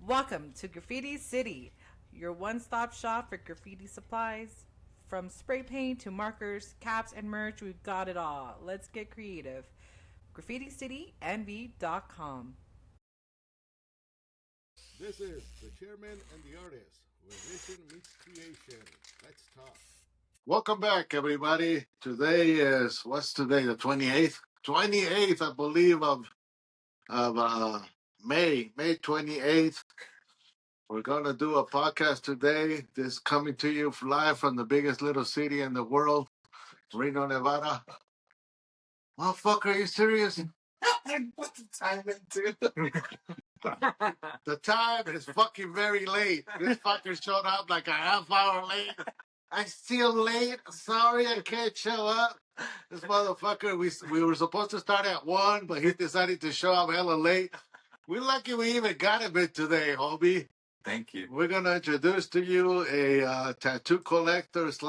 Welcome to Graffiti City, your one stop shop for graffiti supplies. From spray paint to markers, caps, and merch, we've got it all. Let's get creative. GraffitiCityNV.com. This is the chairman and the artist, where vision meets creation. Let's talk. Welcome back, everybody. Today is, what's today, the 28th? 28th, I believe, of May 28th. We're going to do a podcast today. This coming to you live from the biggest little city in the world, Reno, Nevada. Motherfucker, are you serious? Put the time into. The time is fucking very late. This fucker showed up like a half hour late. I'm still late. Sorry, I can't show up. This motherfucker, we were supposed to start at 1, but he decided to show up hella late. We're lucky we even got him in today, homie. Thank you. We're going to introduce to you a tattoo collector /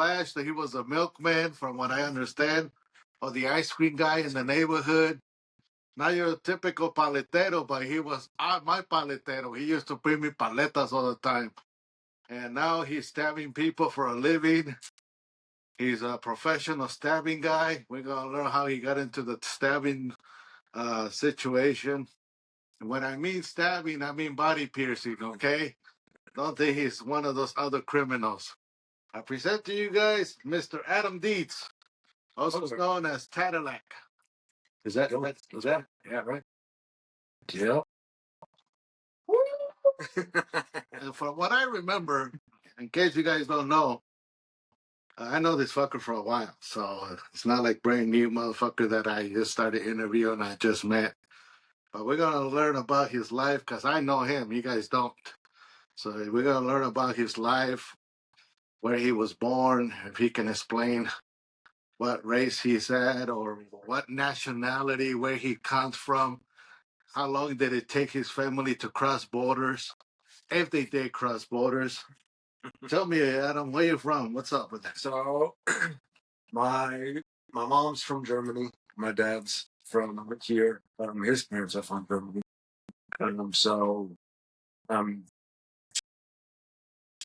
he was a milkman, from what I understand, or the ice cream guy in the neighborhood. Not your typical paletero, but he was my paletero. He used to bring me paletas all the time. And now he's stabbing people for a living. He's a professional stabbing guy. We're going to learn how he got into the stabbing situation. And when I mean stabbing, I mean body piercing, okay? Don't think he's one of those other criminals. I present to you guys Mr. Adam Dietz, also known as Tattillac. Is that? Yeah, right. Yep. And from what I remember, in case you guys don't know, I know this fucker for a while, so it's not like brand new motherfucker that I just started interviewing. I just met. But we're gonna learn about his life because I know him. You guys don't. So we're gonna learn about his life, where he was born, if he can explain what race he's at or what nationality, where he comes from. How long did it take his family to cross borders? If they did cross borders. Tell me, Adam, where you from? What's up with that? So, my mom's from Germany. My dad's from here. His parents are from Germany. So,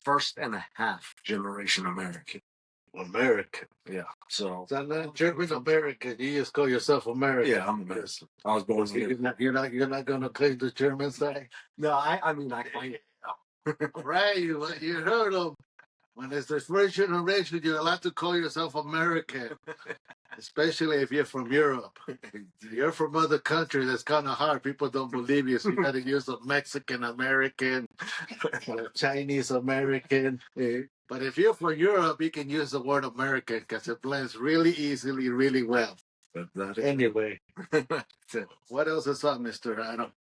first and a half generation American. American. Yeah. So. So not German American. You just call yourself American. Yeah, I'm American. I was born here. You're not gonna claim the German side. No, I mean I claim it. Right, you heard them. When it's the first generation, you're allowed to call yourself American, especially if you're from Europe. If you're from other countries, it's kind of hard. People don't believe you, so you got to use a Mexican American, or Chinese American. But if you're from Europe, you can use the word American because it blends really easily, really well. Anyway, what else is up, Mr. Adam?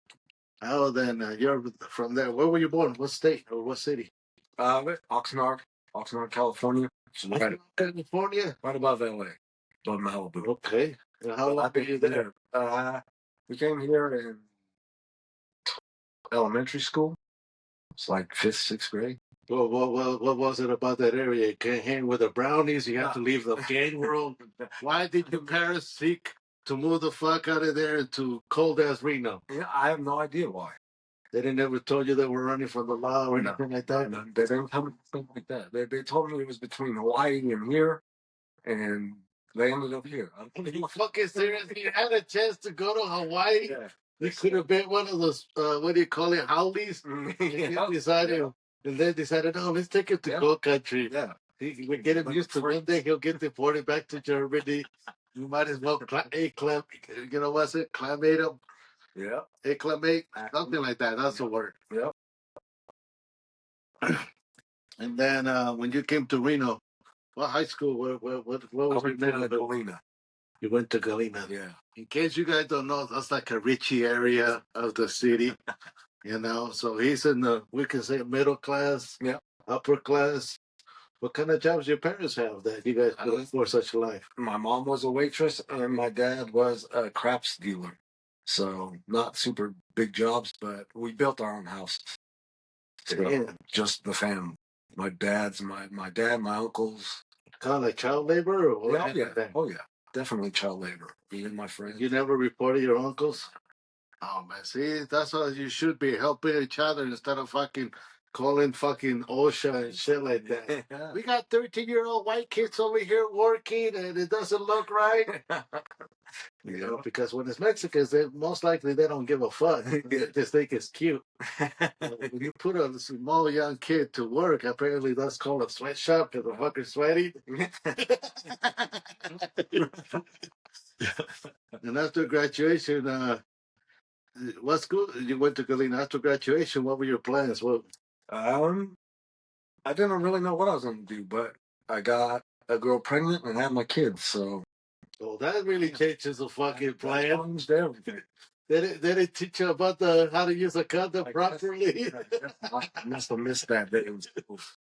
Other than you're from there, where were you born? What state or what city? Oxnard, California. Right, California? Right above LA, above Malibu. Okay. And how long were you there? We came here in elementary school. It's like 5th, 6th grade. Well, what was it about that area? You can't hang with the brownies. You have to leave the gang world. Why did your parents seek to move the fuck out of there to cold ass Reno? Yeah, I have no idea why. They didn't ever told you they were running from the law or anything like that? No, they didn't tell me anything like that. They told me it was between Hawaii and here, and they ended up here. Are you fucking serious? You had a chance to go to Hawaii? Yeah. You could have been one of those, what do you call it, howlies? And they decided, oh, let's take him to cold country. Yeah. We get him used to one day he'll get deported back to Germany. You might as well climate him. Yeah. Acclimate, something like that. That's the word. Yep. And then when you came to Reno, what high school? What was your name? Galena. You went to Galena. Yeah. In case you guys don't know, that's like a richy area of the city. So he's in the, we can say, middle class, upper class. What kind of jobs your parents have that you guys do for such a life? My mom was a waitress and my dad was a craps dealer. So not super big jobs, but we built our own houses. So just the family. My dad, my uncles. Kind of like child labor? Or what? Oh yeah, definitely child labor. Me and my friends. You never reported your uncles? Oh man, see, that's what you should be, helping each other instead of fucking calling fucking OSHA and shit like that. Yeah. We got 13-year-old white kids over here working and it doesn't look right. You know, because when it's Mexicans, they most likely they don't give a fuck. They just think it's cute. When you put a small young kid to work, apparently that's called a sweatshop because the fucker's sweaty. And after graduation, what school you went to, Galena? After graduation, what were your plans? What? I didn't really know what I was going to do, but I got a girl pregnant and had my kids, so. Oh, that really changes the fucking plan. Changed everything. Did it teach you about how to use a condom properly? I must have missed that.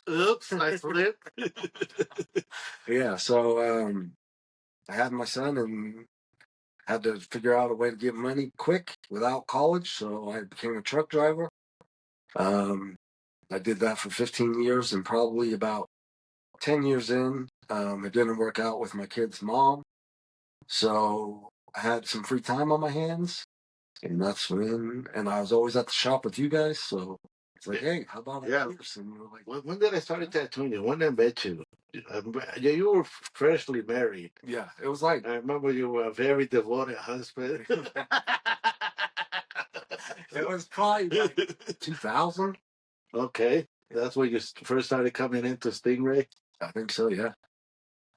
Oops, I slipped. Yeah, so I had my son and had to figure out a way to get money quick without college, so I became a truck driver. I did that for 15 years, and probably about 10 years in, it didn't work out with my kid's mom. So I had some free time on my hands, and that's when, and I was always at the shop with you guys, so it's like, hey, how about Yeah. and we were like, When did I start tattooing you? When did I met you? Yeah, you were freshly married. yeah, it was like, I remember you were a very devoted husband. it was probably like 2000. Okay, that's when you first started coming into Stingray. I think so, yeah.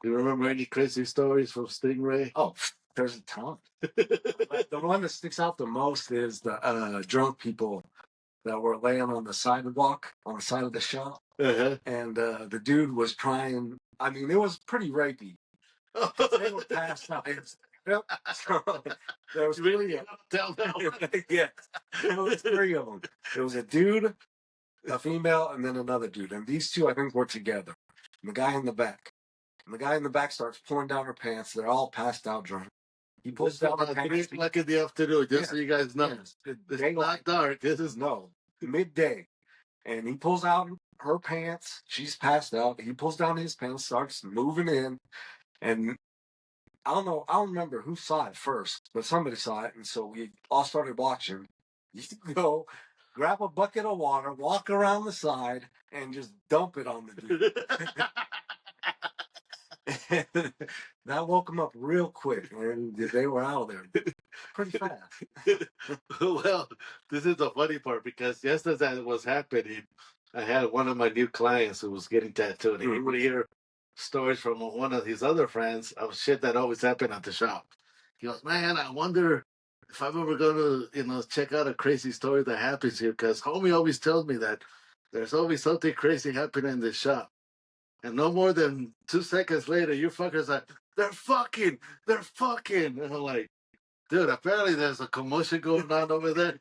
Do you remember any crazy stories from Stingray? Oh, there's a ton. The one that sticks out the most is the drunk people that were laying on the sidewalk on the side of the shop. Uh-huh. And the dude was trying, I mean, it was pretty rapey. They were passed out. Yep. So, there was Really? Tell them. Yeah. There was 3 of them. There was a dude, a female, and then another dude. And these 2, I think, were together. And the guy in the back. And the guy in the back starts pulling down her pants. They're all passed out drunk. He pulls down her pants. 3 o'clock in the afternoon, just so you guys know. It's not dark. This is midday. And he pulls out her pants. She's passed out. He pulls down his pants, starts moving in. And I don't remember who saw it first, but somebody saw it. And so we all started watching. You go grab a bucket of water, walk around the side, and just dump it on the dude. That woke him up real quick, and they were out of there pretty fast. Well, this is the funny part because just as that was happening, I had one of my new clients who was getting tattooed. And he would hear stories from one of his other friends of shit that always happened at the shop. He goes, man, I wonder if I'm ever going to, check out a crazy story that happens here because homie always tells me that there's always something crazy happening in the shop. And no more than 2 seconds later, you fuckers are, they're fucking. And I'm like, dude, apparently there's a commotion going on over there.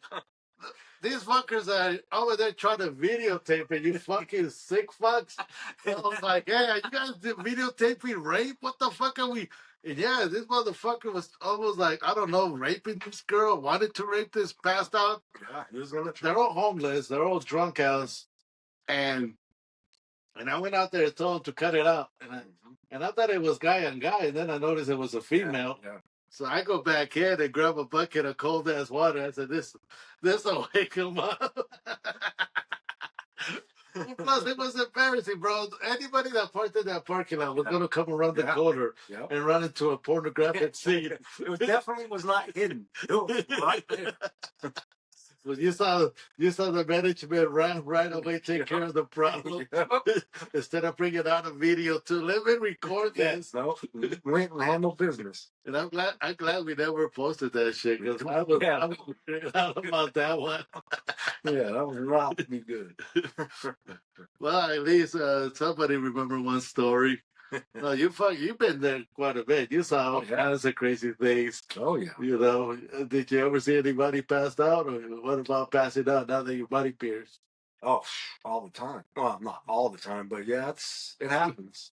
These fuckers are over there trying to videotape it, you fucking sick fucks. I was like, hey, are you guys videotaping rape? What the fuck are we? And yeah, this motherfucker was almost like, I don't know, raping this girl, wanted to rape this, passed out. Yeah, he was gonna They're all homeless, they're all drunk ass. And I went out there and told him to cut it out. And I thought it was guy on guy, and then I noticed it was a female. Yeah. So I go back in and grab a bucket of cold ass water. I said, "This will wake him up." Plus, it was embarrassing, bro. Anybody that parked in that parking lot was gonna come around the corner and run into a pornographic scene. It definitely was not hidden. It was right there. Well, you saw the management right away take care of the problem instead of bringing out a video to let me record this. No, went and handled business. And I'm glad we never posted that shit because I was out about that one. Yeah, that was not be good. Well, at least somebody remember one story. No, you've been there quite a bit. You saw all kinds of crazy things. Oh yeah. Did you ever see anybody passed out, or what about passing out now that your body pierced? Oh, all the time. Well, not all the time, but yeah, it happens.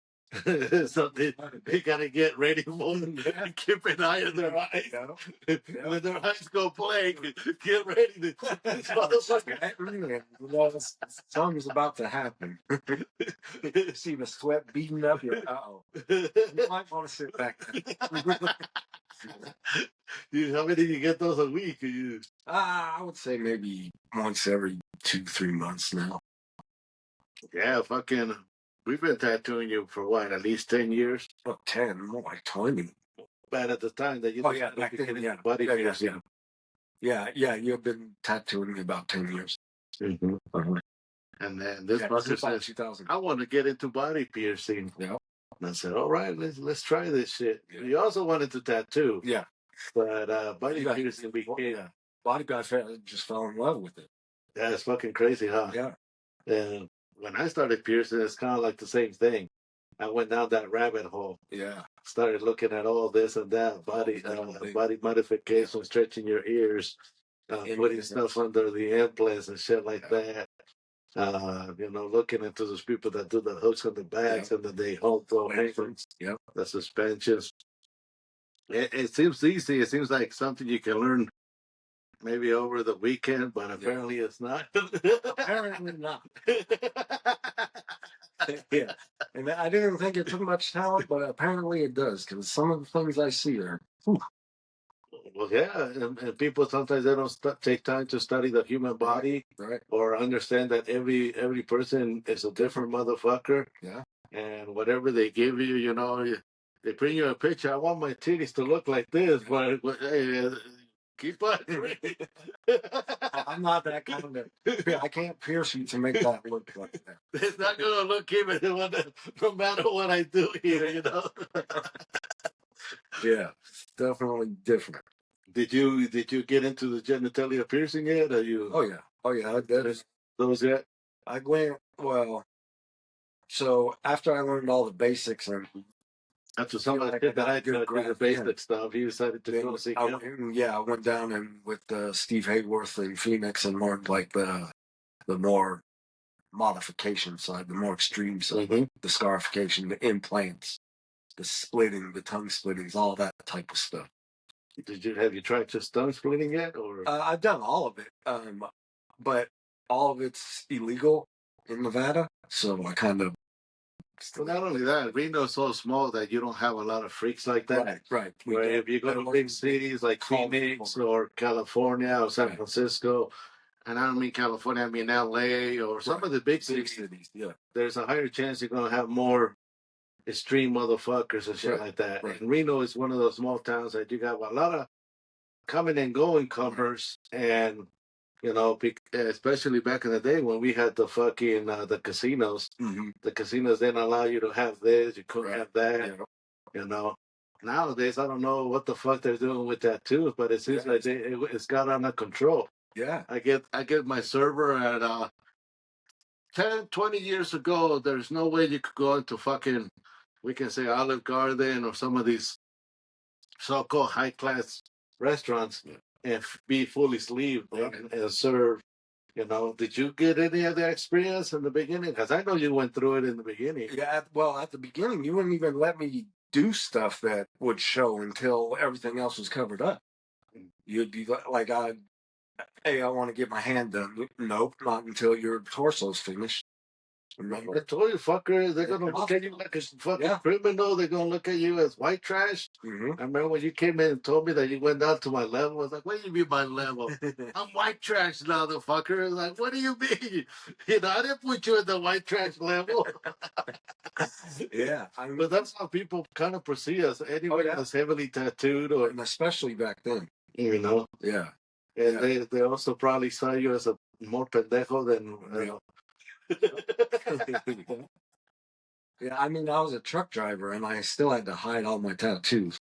So they gotta get ready for it. Keep an eye on their eyes. When their eyes go blank, get ready to. Something's about to happen. You see the sweat beating up you. You might want to sit back. How many do you get those a week? I would say maybe once every 2-3 months now. Yeah, fucking. We've been tattooing you for what, at least 10 years? Oh, 10, more like 20. But at the time that you back then, yeah. body piercing. Yeah, you've been tattooing me about 10 years. Mm-hmm. Uh-huh. And then this fucker says, 2000. I want to get into body piercing. Yeah. And I said, all right, let's try this shit. Yeah. He also wanted to tattoo. Yeah. But body piercing became... Yeah. Body guy just fell in love with it. Yeah, it's fucking crazy, huh? Yeah. And when I started piercing, it's kind of like the same thing. I went down that rabbit hole. Yeah. Started looking at all this and that, body modification, stretching your ears, putting stuff under the implants and shit like that. Looking into those people that do the hooks on the backs and then they hold the suspensions. It seems easy. It seems like something you can learn maybe over the weekend, but apparently it's not. Apparently not. Yeah, and I didn't think it took much talent, but apparently it does, because some of the things I see are. Well, yeah, and people sometimes they don't take time to study the human body, right, or understand that every person is a different motherfucker. Yeah, and whatever they give you, they bring you a picture. I want my titties to look like this, but hey, keep on. I'm not that kind of. I can't pierce you to make that look like that. It's not gonna look even no matter what I do here. Yeah, definitely different. Did you get into the genitalia piercing yet? Or you? Oh yeah. That is those yet? I went So after I learned all the basics and. After some of the shit that I did, the basic stuff, he decided to go see him. Yeah, I went down and with Steve Hayworth in Phoenix and learned like the more modification side, the more extreme side, the scarification, the implants, the splitting, the tongue splittings, all that type of stuff. Have you tried just tongue splitting yet? Or I've done all of it, but all of it's illegal in Nevada, so I kind of. Well, not only that, Reno's so small that you don't have a lot of freaks like that. Right. Where if you go to big cities like Phoenix or California or San Francisco, and I don't mean California, I mean LA or some of the big cities, there's a higher chance you're going to have more extreme motherfuckers and shit like that. Right. And Reno is one of those small towns that you got a lot of coming and going comers, and especially back in the day when we had the fucking the casinos. The casinos didn't allow you to have this, you couldn't have that. Nowadays I don't know what the fuck they're doing with tattoos, but it seems like it's got under control. Yeah, I get my server at 10, 20 years ago. There's no way you could go into fucking, we can say, Olive Garden or some of these so-called high-class restaurants and be fully sleeved and serve. Did you get any of that experience in the beginning? Because I know you went through it in the beginning. Yeah, well, at the beginning, you wouldn't even let me do stuff that would show until everything else was covered up. You'd be like, hey, I want to get my hand done. Nope, not until your torso's finished. Remember? I told you, fucker, they're going to look at you like a fucking criminal. They're going to look at you as white trash. I remember when you came in and told me that you went down to my level. I was like, what do you mean my level? I'm white trash now, the fucker. I was like, what do you mean? I didn't put you in the white trash level. But that's how people kind of perceive us. Anyone that's heavily tattooed, and especially back then. Yeah. And they also probably saw you as a more pendejo than... Yeah, I mean, I was a truck driver, and I still had to hide all my tattoos.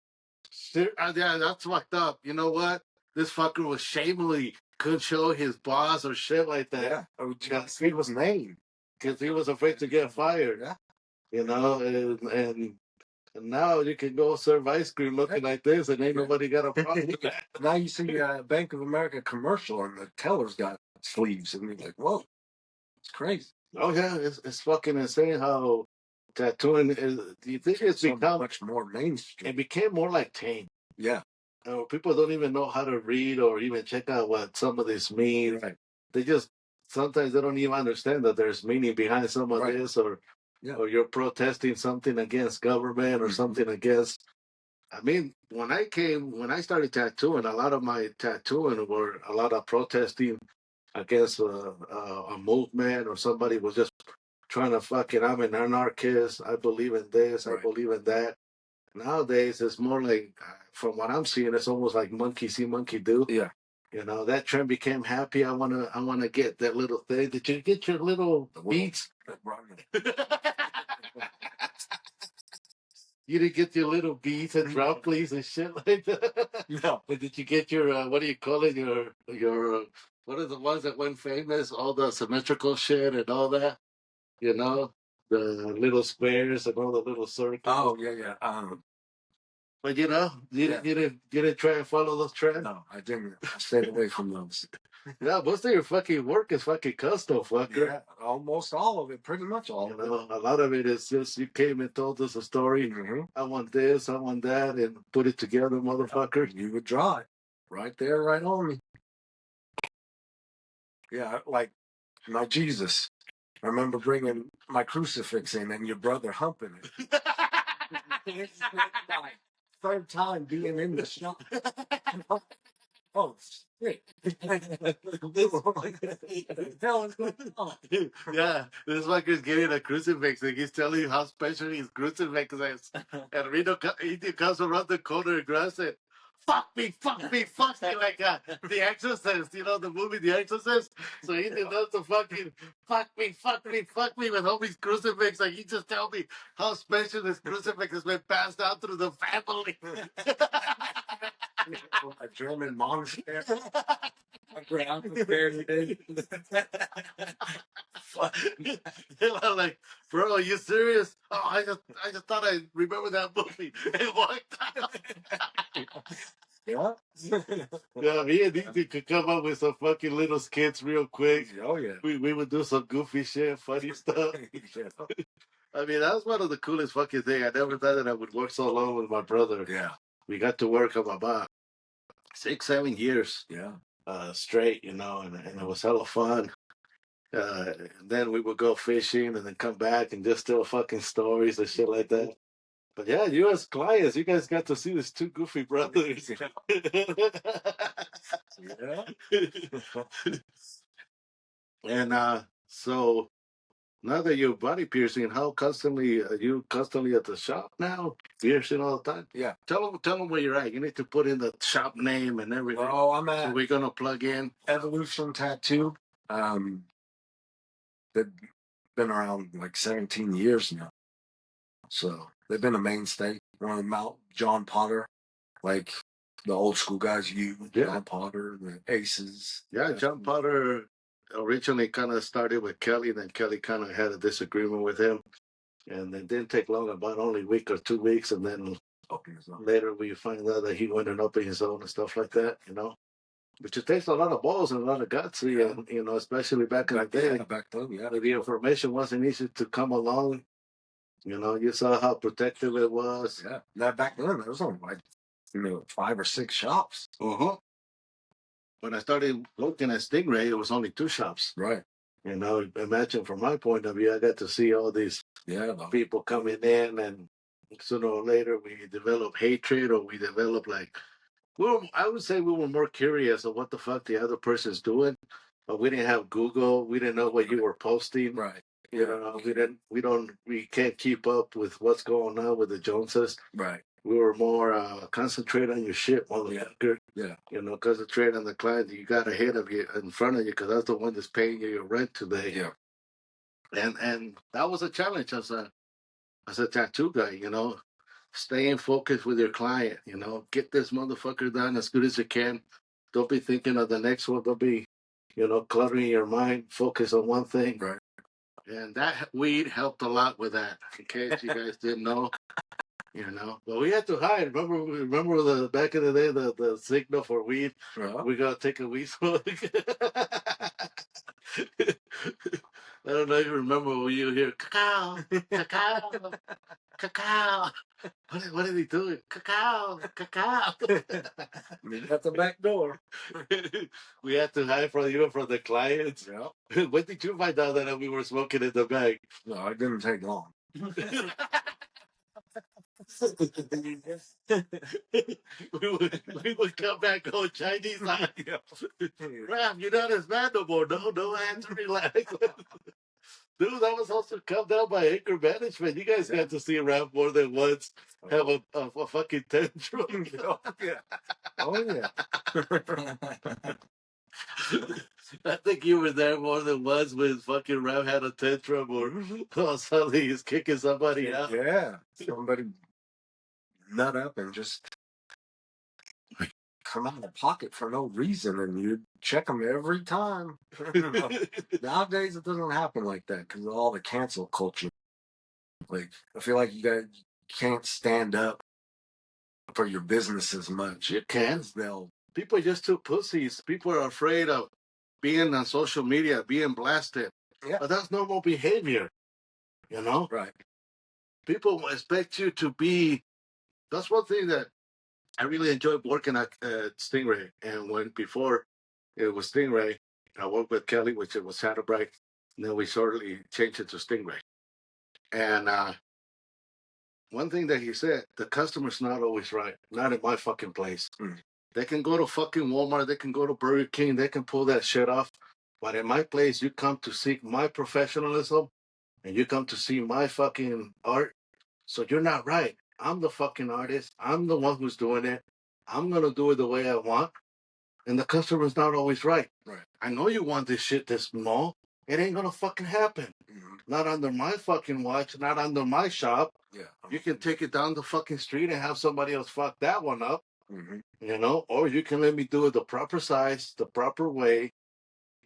Yeah, that's fucked up. You know what? This fucker was shamefully couldn't show his boss or shit like that. Yeah, because he was named. Because he was afraid to get fired. Yeah. And now you can go serve ice cream looking like this, and ain't nobody got a problem with that. Now you see a Bank of America commercial, and the teller's got sleeves, and you're like, whoa, it's crazy. Oh, yeah, it's fucking insane how tattooing is. Do you think it's So become much more mainstream. It became more like tame. Yeah. People don't even know how to read or even check out what some of this means. Right. They just sometimes they don't even understand that there's meaning behind some of Right. this, or Yeah. or you're protesting something against government or something against. I mean, when I started tattooing, a lot of my tattooing were a lot of protesting against a movement, or somebody was just trying to fucking, I'm an anarchist. I believe in this. I Right. believe in that. Nowadays, it's more like, from what I'm seeing, it's almost like monkey see, monkey do. Yeah. You know, that trend became happy. I wanna get that little thing. Did you get your little beats? You didn't get your little beats and drop please and shit like that. No. But did you get your what do you call it? Your what are the ones that went famous? All the symmetrical shit and all that. You know, the little squares and all the little circles. Oh yeah, yeah. But you know, you didn't try and follow those trends. No, I didn't. I stayed away from those. Yeah, most of your fucking work is fucking custom, fucker. Yeah, almost all of it, pretty much all of it. A lot of it is just you came and told us a story. Mm-hmm. I want this, I want that, and put it together, motherfucker. You would draw it right there, right on me. Yeah, like my Jesus. I remember bringing my crucifix in and your brother humping it. Third time being in the shop. Oh, shit. Yeah, this fucker's getting a crucifix and he's telling you how special his crucifix is. And Reno comes around the corner and grabs it. Fuck me, fuck me, fuck me, like The Exorcist, you know, the movie The Exorcist? So he does the fucking fuck me, fuck me, fuck me with all these crucifix. Like, he just tell me how special this crucifix has been passed down through the family. A German monastery. Around the pyramid. I'm like, bro, are you serious? Oh, I just thought I remember that movie. And walked out. Yeah. Yeah, me and Dee could come up with some fucking little skits real quick. Oh yeah. We would do some goofy shit, funny stuff. I mean, that was one of the coolest fucking things. I never thought that I would work so long with my brother. Yeah. We got to work about 6-7 years. Yeah. Straight, you know, and it was hella fun. And then we would go fishing and then come back and just tell fucking stories and shit like that. But yeah, you as clients, you guys got to see these two goofy brothers. Yeah. And so now that you're body piercing, how constantly are you constantly at the shop now? Piercing all the time? Yeah. Tell them where you're at. You need to put in the shop name and everything. Oh, I'm at So we're gonna plug in Evolution Tattoo. They've been around like 17 years now. So they've been a mainstay. One of them out, John Potter, like the old school guys, John Potter, the Aces. Yeah, John Potter originally kind of started with Kelly, then Kelly kind of had a disagreement with him. And it didn't take long, about only a week or 2 weeks. And then later we find out that he went and opened his own and stuff like that, you know. Which it takes a lot of balls and a lot of guts, and, you know, especially back in the day. Back then, yeah. The information wasn't easy to come along. You know, you saw how protective it was. Yeah. Now back then, there was only like 5 or 6 shops. Uh-huh. When I started looking at Stingray, it was only 2 shops. Right. You know, imagine from my point of view, I got to see all these people coming in, and sooner or later we develop hatred, or we develop I would say we were more curious of what the fuck the other person's doing, but we didn't have Google. We didn't know what you were posting. Right. You know, we can't keep up with what's going on with the Joneses. Right. We were more concentrate on your shit, motherfucker. Yeah. You know, concentrate on the client that you got ahead of you, in front of you, because that's the one that's paying you your rent today. Yeah. And that was a challenge as a tattoo guy, you know. Staying focused with your client, you know. Get this motherfucker done as good as you can. Don't be thinking of the next one. Don't be, you know, cluttering your mind. Focus on one thing. Right. And that weed helped a lot with that, in case you guys didn't know. You know, but we had to hide. Remember the back in the day, the signal for weed. We gotta take a weed smoke. I don't know if you remember when you hear cacao, cacao, cacao. What is he doing? Cacao, cacao. At the back door. We had to hide from even from the clients. Yeah. When did you find out that we were smoking in the bag? No, it didn't take long. we would come back on Chinese line. Ram, you're not as mad no more. No, I had to relax. Dude, that was also come down by anger management. You guys got to see Ram more than once have a fucking tantrum. Oh, yeah. Oh, yeah. I think you were there more than once when fucking Ram had a tantrum or suddenly he's kicking somebody out. Yeah. Somebody nut up and just come out of the pocket for no reason, and you check them every time. Nowadays, it doesn't happen like that because of all the cancel culture. Like, I feel like you guys can't stand up for your business as much. You can. They'll. People are just too pussies. People are afraid of being on social media, being blasted. Yeah. But that's normal behavior, you know? Right. People expect you to be. That's one thing that I really enjoyed working at Stingray. And when before it was Stingray, I worked with Kelly, which it was Shadowbright. And then we shortly changed it to Stingray. And one thing that he said, the customer's not always right. Not in my fucking place. They can go to fucking Walmart. They can go to Burger King. They can pull that shit off. But in my place, you come to seek my professionalism and you come to see my fucking art. So you're not right. I'm the fucking artist. I'm the one who's doing it. I'm going to do it the way I want. And the customer's not always right. Right. I know you want this shit this small. It ain't going to fucking happen. Not under my fucking watch. Not under my shop. Yeah. You can take it down the fucking street and have somebody else fuck that one up. You know, or you can let me do it the proper size, the proper way,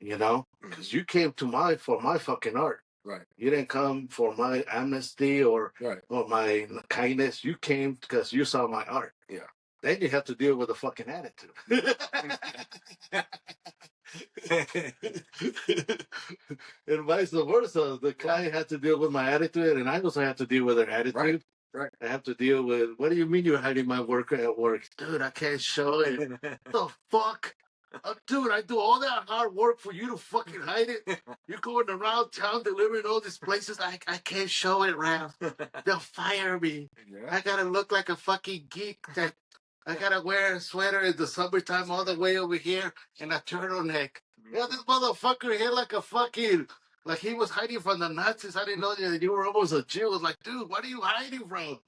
you know, because you came to for my fucking art. Right. You didn't come for my amnesty or my kindness. You came because you saw my art. Yeah. Then you have to deal with the fucking attitude. And vice versa. The client had to deal with my attitude, and I also have to deal with their attitude. Right. I have to deal with, what do you mean you're hiding my work at work? Dude, I can't show it. The fuck? Dude, I do all that hard work for you to fucking hide it? You're going around town delivering all these places. I can't show it, Ralph. They'll fire me. Yeah. I gotta look like a fucking geek. I gotta wear a sweater in the summertime all the way over here and a turtleneck. Yeah, this motherfucker here like a fucking... Like he was hiding from the Nazis. I didn't know that you were almost a Jew. I was like, dude, what are you hiding from?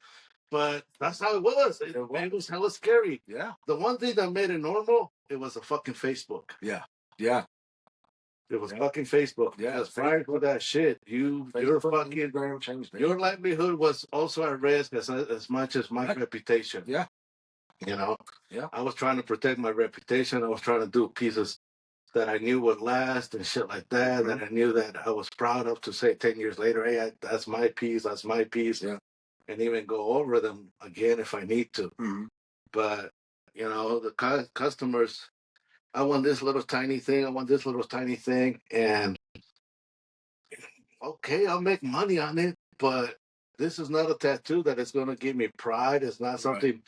But that's how it was. It was hella scary. Yeah. The one thing that made it normal, it was a fucking Facebook. Yeah. Yeah. It was fucking Facebook. Yeah. Because prior to that shit, your fucking changed it. Your livelihood was also at risk as much as my reputation. Yeah. You know? Yeah. I was trying to protect my reputation. I was trying to do pieces that I knew would last and shit like that, that I knew that I was proud of to say 10 years later, hey, that's my piece, yeah. And even go over them again if I need to. But, you know, the customers, I want this little tiny thing, and okay, I'll make money on it, but this is not a tattoo that is going to give me pride. It's not something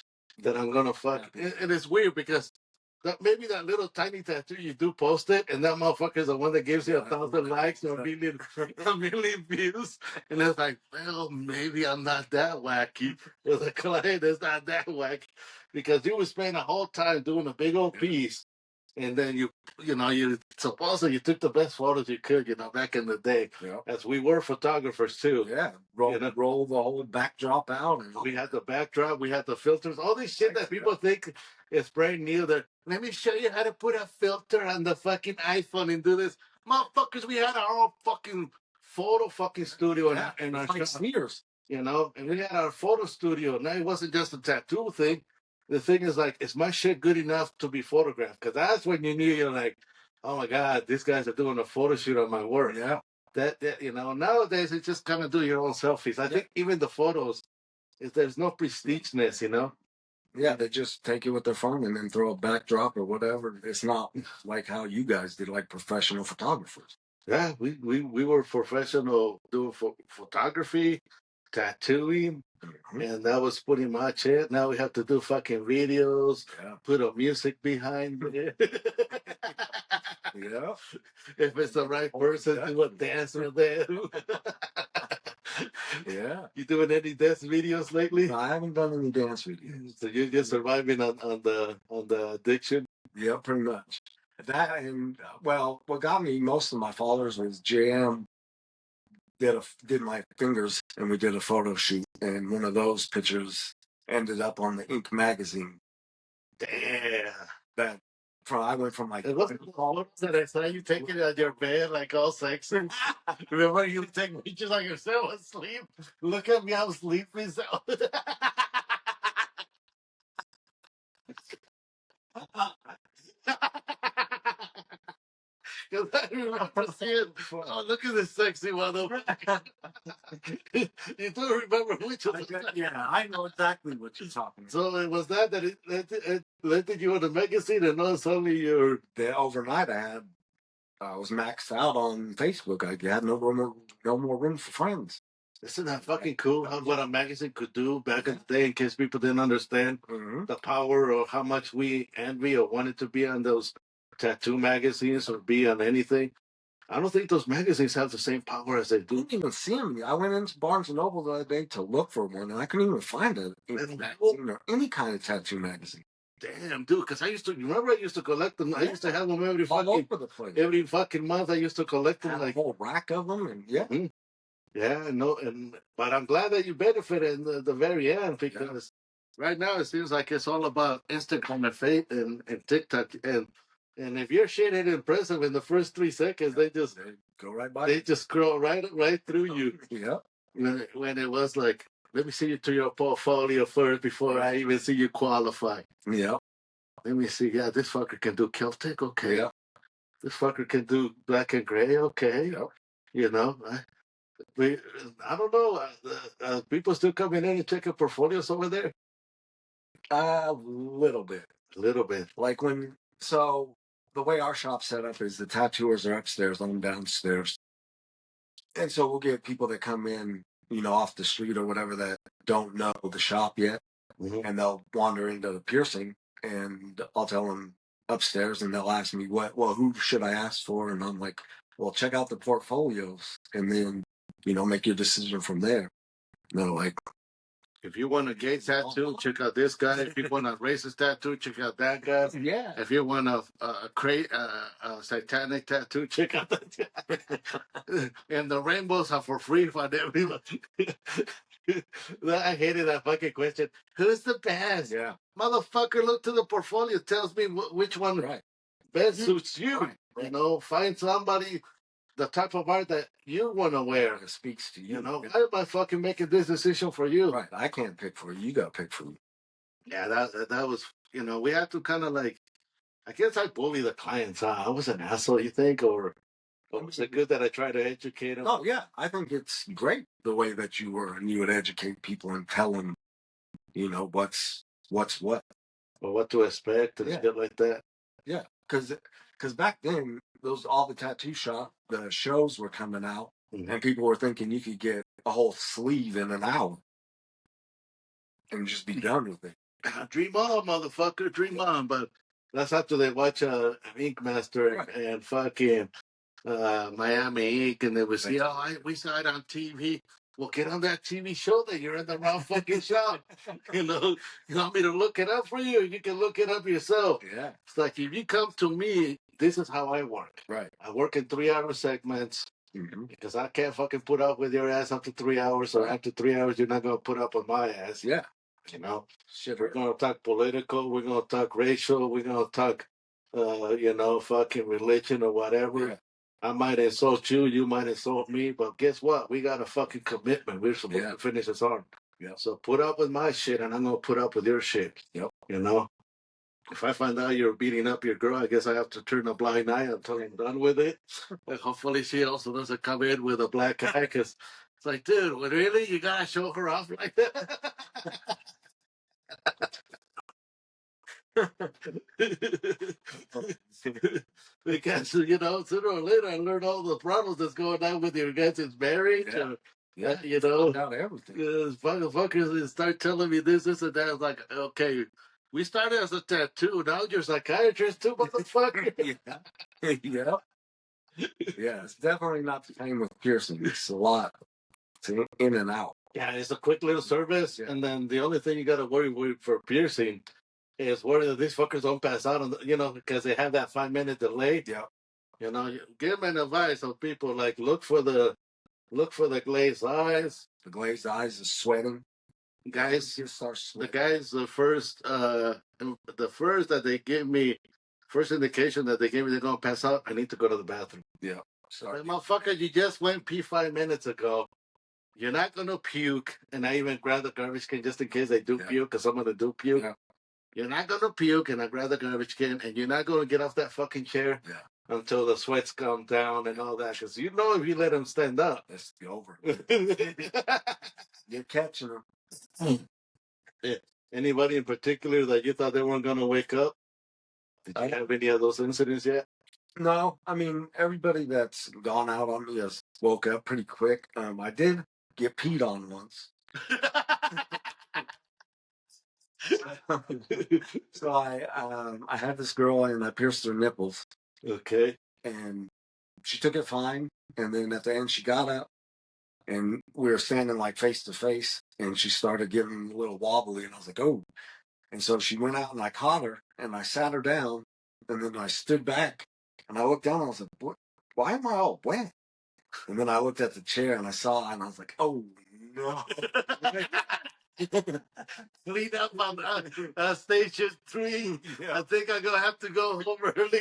that I'm going to fuck. Yeah. And it's weird because maybe that little tiny tattoo you do post it, and that motherfucker is the one that gives you 1,000 likes or a million views, and it's like, well, maybe I'm not that wacky. With a client, it's not that wacky because you would spend a whole time doing a big old piece, and then you supposedly you took the best photos you could, back in the day, as we were photographers too. Yeah, roll the whole backdrop out, and we had the backdrop, we had the filters, all this shit that people think is brand new. That let me show you how to put a filter on the fucking iPhone and do this, motherfuckers. We had our own fucking photo fucking studio in our shop, sneakers, and we had our photo studio. Now it wasn't just a tattoo thing. The thing is, like, is my shit good enough to be photographed? Because that's when you knew you're like, oh my God, these guys are doing a photo shoot on my work. Yeah. That nowadays it's just kind of do your own selfies. I think even the photos, there's no prestigeness, Yeah, they just take it with their phone and then throw a backdrop or whatever. It's not like how you guys did, like professional photographers. Yeah, we were professional doing photography, tattooing, and that was pretty much it. Now we have to do fucking videos, put a music behind it. Yeah. If it's the right person, do a dance with them. Yeah. You doing any dance videos lately? No, I haven't done any dance videos. So you're just surviving on the addiction? Yeah, pretty much. That and well, what got me most of my followers was JM did my fingers, and we did a photo shoot, and one of those pictures ended up on the Ink magazine. Damn. That I went from like It wasn't the photos that I saw you taking on your bed, like all sexy. Remember you take pictures of yourself asleep? Look at me, I'm sleeping. So. Because I remember seeing, oh, look at this sexy motherfucker. You don't remember which one? yeah, I know exactly what you're talking about. So it was that it landed you on the magazine, and not suddenly you're. The overnight I was maxed out on Facebook. I had no more room for friends. Isn't that fucking cool? How what a magazine could do back in the day, in case people didn't understand the power of how much we envy or wanted to be on those tattoo magazines or be on anything. I don't think those magazines have the same power as they I do. didn't even see them. I went into Barnes and Noble the other day to look for one, and I couldn't even find a magazine or any kind of tattoo magazine. Damn, dude, because I used to, you remember I used to collect them. I used to have them every All fucking over the place. Every fucking month. I used to collect them, Had like a whole rack of them, and yeah. Yeah, no, but I'm glad that you benefited in the very end, because right now it seems like it's all about Instagram and Fate and TikTok, and if your shit ain't impressive in the first 3 seconds, they go right by. They just scroll right through you. Yeah. When it was like, let me see you to your portfolio first before I even see you qualify. Yeah. Let me see. Yeah, this fucker can do Celtic. Okay. Yeah. This fucker can do black and gray. Okay. Yep. You know, I don't know. People still coming in and checking portfolios over there? A little bit. A little bit. Like so the way our shop's set up is the tattooers are upstairs, I'm downstairs. And so we'll get people that come in, off the street or whatever that don't know the shop yet. And they'll wander into the piercing, and I'll tell them upstairs, and they'll ask me who should I ask for? And I'm like, well, check out the portfolios, and then, make your decision from there. And they're like, if you want a gay tattoo, check out this guy. If you want a racist tattoo, check out that guy. Yeah. If you want a satanic tattoo, check out that guy. And the rainbows are for free for everybody. I hated that fucking question. Who's the best? Yeah. Motherfucker, look to the portfolio. Tells me which one best suits you. Right. Find somebody, the type of art that you want to wear. It speaks to you. Why am I fucking making this decision for you? Right. I can't pick for you. You got to pick for me. Yeah, that was, we had to kind of like, I guess I bully the clients. I was an asshole, you think? Or was it good that I try to educate them? Oh, yeah. I think it's great the way that you were, and you would educate people and tell them, what's what. Or what to expect and shit like that. Yeah. Because back then, all the tattoo the shows were coming out, and people were thinking you could get a whole sleeve in an hour and just be done with it. Dream on, motherfucker, dream on. But that's after they watch Ink Master and fucking Miami Ink, and they would say, we saw it on TV. Well, get on that TV show that you're in the wrong fucking shop. You want me to look it up for you? You can look it up yourself. Yeah. It's like, if you come to me, this is how I work. Right. I work in 3-hour segments because I can't fucking put up with your ass after 3 hours, or after 3 hours, you're not going to put up with my ass. Yeah. Shit, we're going to talk political, we're going to talk racial, we're going to talk, fucking religion or whatever. Yeah. I might insult you, you might insult me, but guess what? We got a fucking commitment. We're supposed to finish this on. Yeah. So put up with my shit, and I'm going to put up with your shit. Yep. If I find out you're beating up your girl, I guess I have to turn a blind eye until I'm done with it. And hopefully she also doesn't come in with a black eye, because it's like, dude, really? You got to show her off like that? Because, you know, sooner or later I learned all the problems that's going on with your guys' marriage. Yeah. Or, Yeah, you know, found out everything. fuckers start telling me this and that. I was like, okay, we started as a tattoo. Now you're a psychiatrist too, motherfucker. Yeah. Yeah. Yeah, it's definitely not the same with piercing. It's a lot. It's in and out. Yeah, it's a quick little service. Yeah. And then the only thing you got to worry with for piercing is whether these fuckers don't pass out, on the, you know, because they have that 5 minute delay. Yeah. You know, give them advice on people like look for the glazed eyes. The glazed eyes is sweating. Guys, Just start the sweating. guys, the first that they gave me, first indication that they gave me they're gonna pass out. I need to go to the bathroom. Yeah. Sorry. Like, motherfucker, you just went pee 5 minutes ago. You're not gonna puke, and I even grab the garbage can just in case they do puke, because some of them do puke. Yeah. You're not gonna puke, and I grab the garbage can, and you're not gonna get off that fucking chair until the sweats come down and all that. Because you know if you let them stand up, It's over. You're catching them. Yeah. Anybody in particular that you thought they weren't gonna wake up? Did you have any of those incidents yet? No, I mean everybody that's gone out on me has woke up pretty quick. I did get peed on once. So I had this girl and I pierced her nipples. Okay. And she took it fine. And then at the end she got up and we were standing like face to face and she started getting a little wobbly and I was like, oh. And so she went out and I caught her and I sat her down and then I stood back and I looked down and I was like, what? Why am I all wet? And then I looked at the chair and I saw it and I was like, oh no. Clean up on station 3. Yeah. I think I'm gonna have to go home early.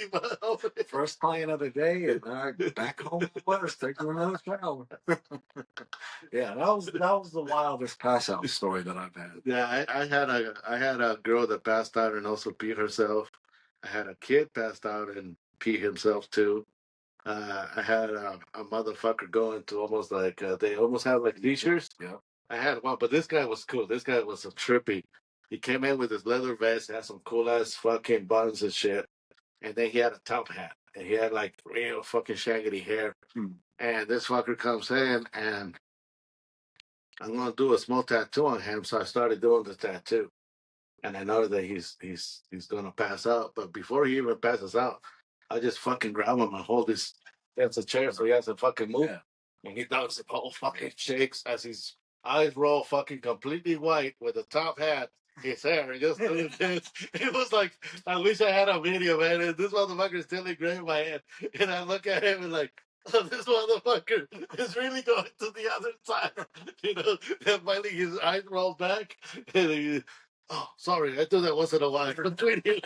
First client of the day, and I back home was taking another shower. Yeah, that was the wildest pass out story that I've had. Yeah, I had a girl that passed out and also peed herself. I had a kid passed out and pee himself too. I had a motherfucker going to almost like they almost have like leishers. Yeah. I had one, but this guy was cool. This guy was a trippy. He came in with his leather vest, had some cool ass fucking buttons and shit, and then he had a top hat, and he had like real fucking shaggy hair. And this fucker comes in, and I'm gonna do a small tattoo on him, so I started doing the tattoo, and I know that he's gonna pass out, but before he even passes out, I just fucking grab him and hold his against the chair so he has to fucking move. Yeah. And he does the whole fucking shakes as his eyes roll fucking completely white with a top hat, his hair, and just it was like I wish I had a video, man. And this motherfucker is still engraved in my head. And I look at him and like, oh, this motherfucker is really going to the other side. You know, and finally his eyes roll back and he, oh, sorry, I do that once in a while between you.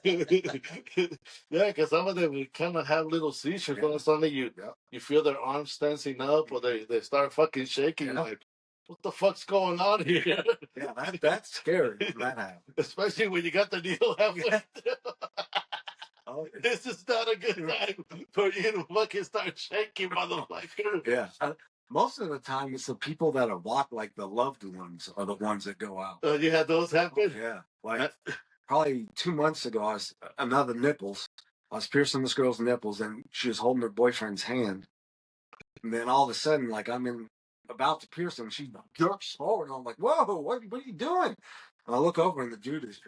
Yeah, because some of them kind of have little seizures. All of a sudden, you feel their arms tensing up, or they start fucking shaking. You're like, what the fuck's going on here? Yeah, that's scary when that happens. Especially when you got the needle halfway through. Oh, This is not a good time for you to fucking start shaking, motherfucker. yeah. Most of the time, it's the people that are walk like the loved ones are the ones that go out. You had those happen? Yeah, like probably 2 months ago, I was another nipples. I was piercing this girl's nipples, and she was holding her boyfriend's hand. And then all of a sudden, like I'm about to pierce him, she jerks forward, and I'm like, "Whoa, what are you doing?" And I look over, and the dude is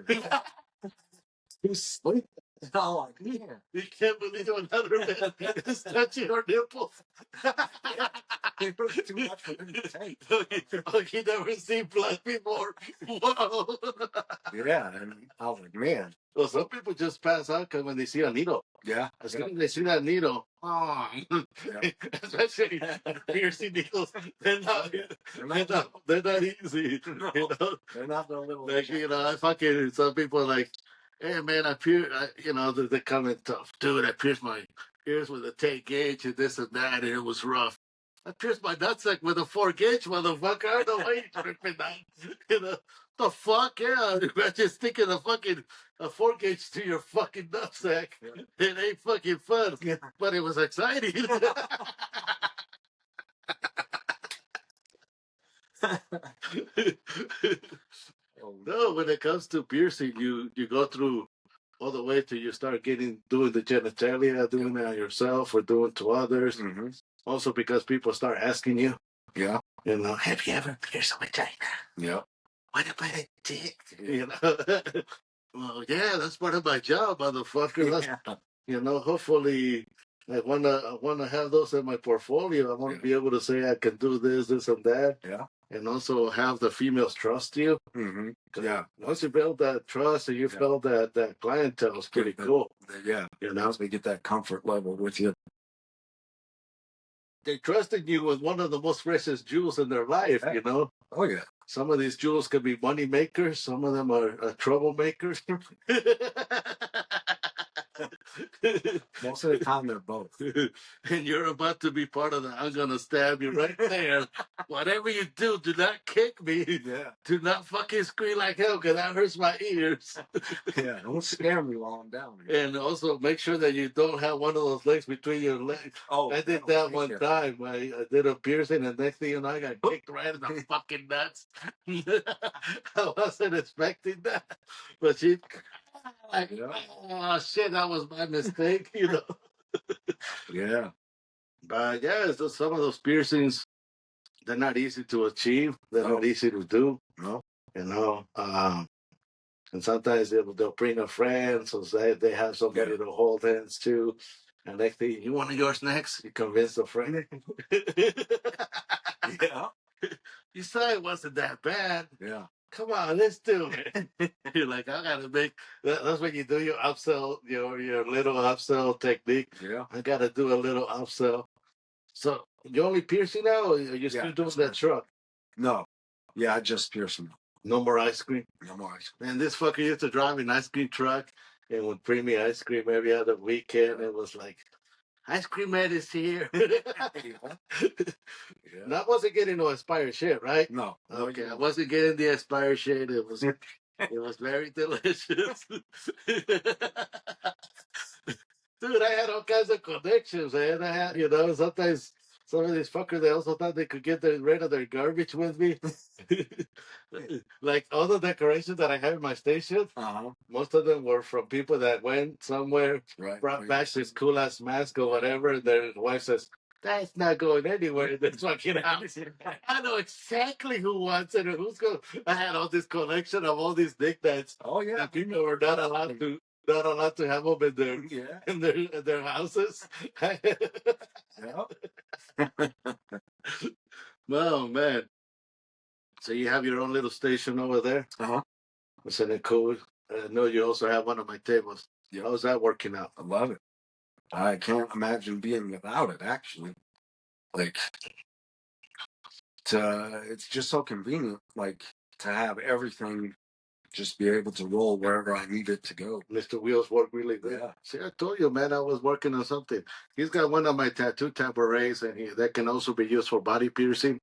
he's sleeping. And I'm like, "Yeah." You can't believe another man is touching your nipples. It was too much for him to take. Like you never seen blood before. Whoa. Yeah, and I was like, "Man." Well, some people just pass out because when they see a needle. Yeah. As soon as they see that needle, especially piercing needles, they're not easy. No, You know? they're not the little. Like, you know, I fucking, some people are like, hey man, you know, they come in tough. Dude, I pierced my ears with a 10 gauge and this and that, and it was rough. I pierced my nutsack with a 4 gauge, motherfucker. I don't know why you tripping that. You know, the fuck, yeah. Imagine sticking a 4 gauge to your fucking nutsack. Yeah. It ain't fucking fun, but it was exciting. No, when it comes to piercing, you go through all the way till you start doing the genitalia, doing it on yourself or doing to others. Mm-hmm. Also because people start asking you, Yeah. you know, have you ever pierced a vagina? Yeah. What about a dick? You know, well, yeah, that's part of my job, motherfucker. That's, you know, hopefully, I wanna have those in my portfolio. I want to be able to say I can do this, this, and that. Yeah. And also have the females trust you. Mm-hmm. 'Cause Yeah. once you build that trust and you build that clientele, it's pretty cool. Yeah. You know, they get that comfort level with you. they trusted you with one of the most precious jewels in their life. You know. Oh yeah. Some of these jewels can be money makers. Some of them are troublemakers. Most of the time, they're both. And you're about to be part of the I'm going to stab you right there. Whatever you do not kick me. Yeah. Do not fucking scream like hell because that hurts my ears. Yeah, don't scare me while I'm down here. And also make sure that you don't have one of those legs between your legs. Oh, I did that one time. I did a piercing, and next thing you know, I got kicked right in the fucking nuts. I wasn't expecting that, but she like, oh shit, that was my mistake, you know. Yeah. But yeah, so some of those piercings, they're not easy to achieve. They're not easy to do. No. You know. And sometimes they'll bring a friend, so they have somebody to hold hands to. And next thing, you want yours next? You convince a friend. Yeah. You said it wasn't that bad. Yeah. Come on, let's do it. You're like, I gotta make. That's when you do your upsell, your little upsell technique. Yeah. I gotta do a little upsell. So you only piercing now, or you're still doing that truck? No. Yeah, I just pierce them. No more ice cream. No more ice cream. And this fucker used to drive an ice cream truck and would bring me ice cream every other weekend. It was like, ice cream man is here. And I wasn't getting no expired shit, right? No. Okay, I wasn't getting the expired shit. It was very delicious. Dude, I had all kinds of connections, man. I had, sometimes some of these fuckers, they also thought they could get rid of their garbage with me. Like all the decorations that I have in my station, most of them were from people that went somewhere, brought back this cool ass mask or whatever. And their wife says, "That's not going anywhere in this fucking house." I know exactly who wants it and who's going. I had all this collection of all these knickknacks. Oh yeah. And people were not allowed to have them in their houses. Yeah. Oh man. So you have your own little station over there? Isn't it cool? I know you also have one of my tables. Yeah. How's that working out? I love it. I can't imagine being without it, actually. Like, it's just so convenient, like, to have everything just be able to roll wherever I need it to go. Mr. Wheels work really good. Yeah. See, I told you, man, I was working on something. He's got one of my tattoo tabourets, and that can also be used for body piercing.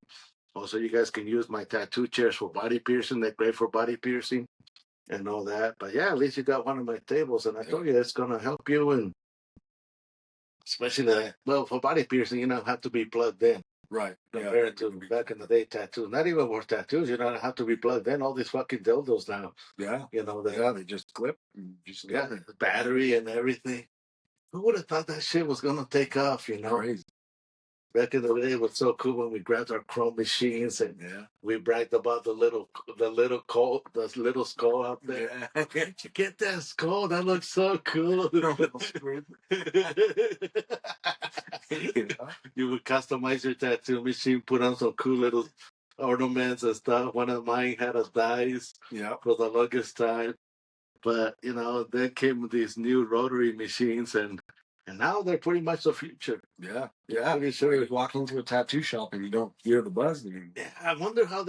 Also, you guys can use my tattoo chairs for body piercing. They're great for body piercing and all that. But yeah, at least you got one of my tables, and I told you it's going to help you. And especially for body piercing, you don't have to be plugged in. Right. Compared to back in the day, tattoos. Not even more tattoos. You don't have to be plugged in. All these fucking dildos now. Yeah. They just clip. And just the battery and everything. Who would have thought that shit was going to take off, Crazy. Back in the day, it was so cool when we grabbed our chrome machines and we bragged about the little skull out there. Yeah. Can't you get that skull? That looks so cool. You would customize your tattoo machine, put on some cool little ornaments and stuff. One of mine had a dice for the longest time. But, then came these new rotary machines and now they're pretty much the future. Yeah. Yeah. Pretty sure you walk into a tattoo shop and you don't hear the buzz anymore. Yeah, I wonder how's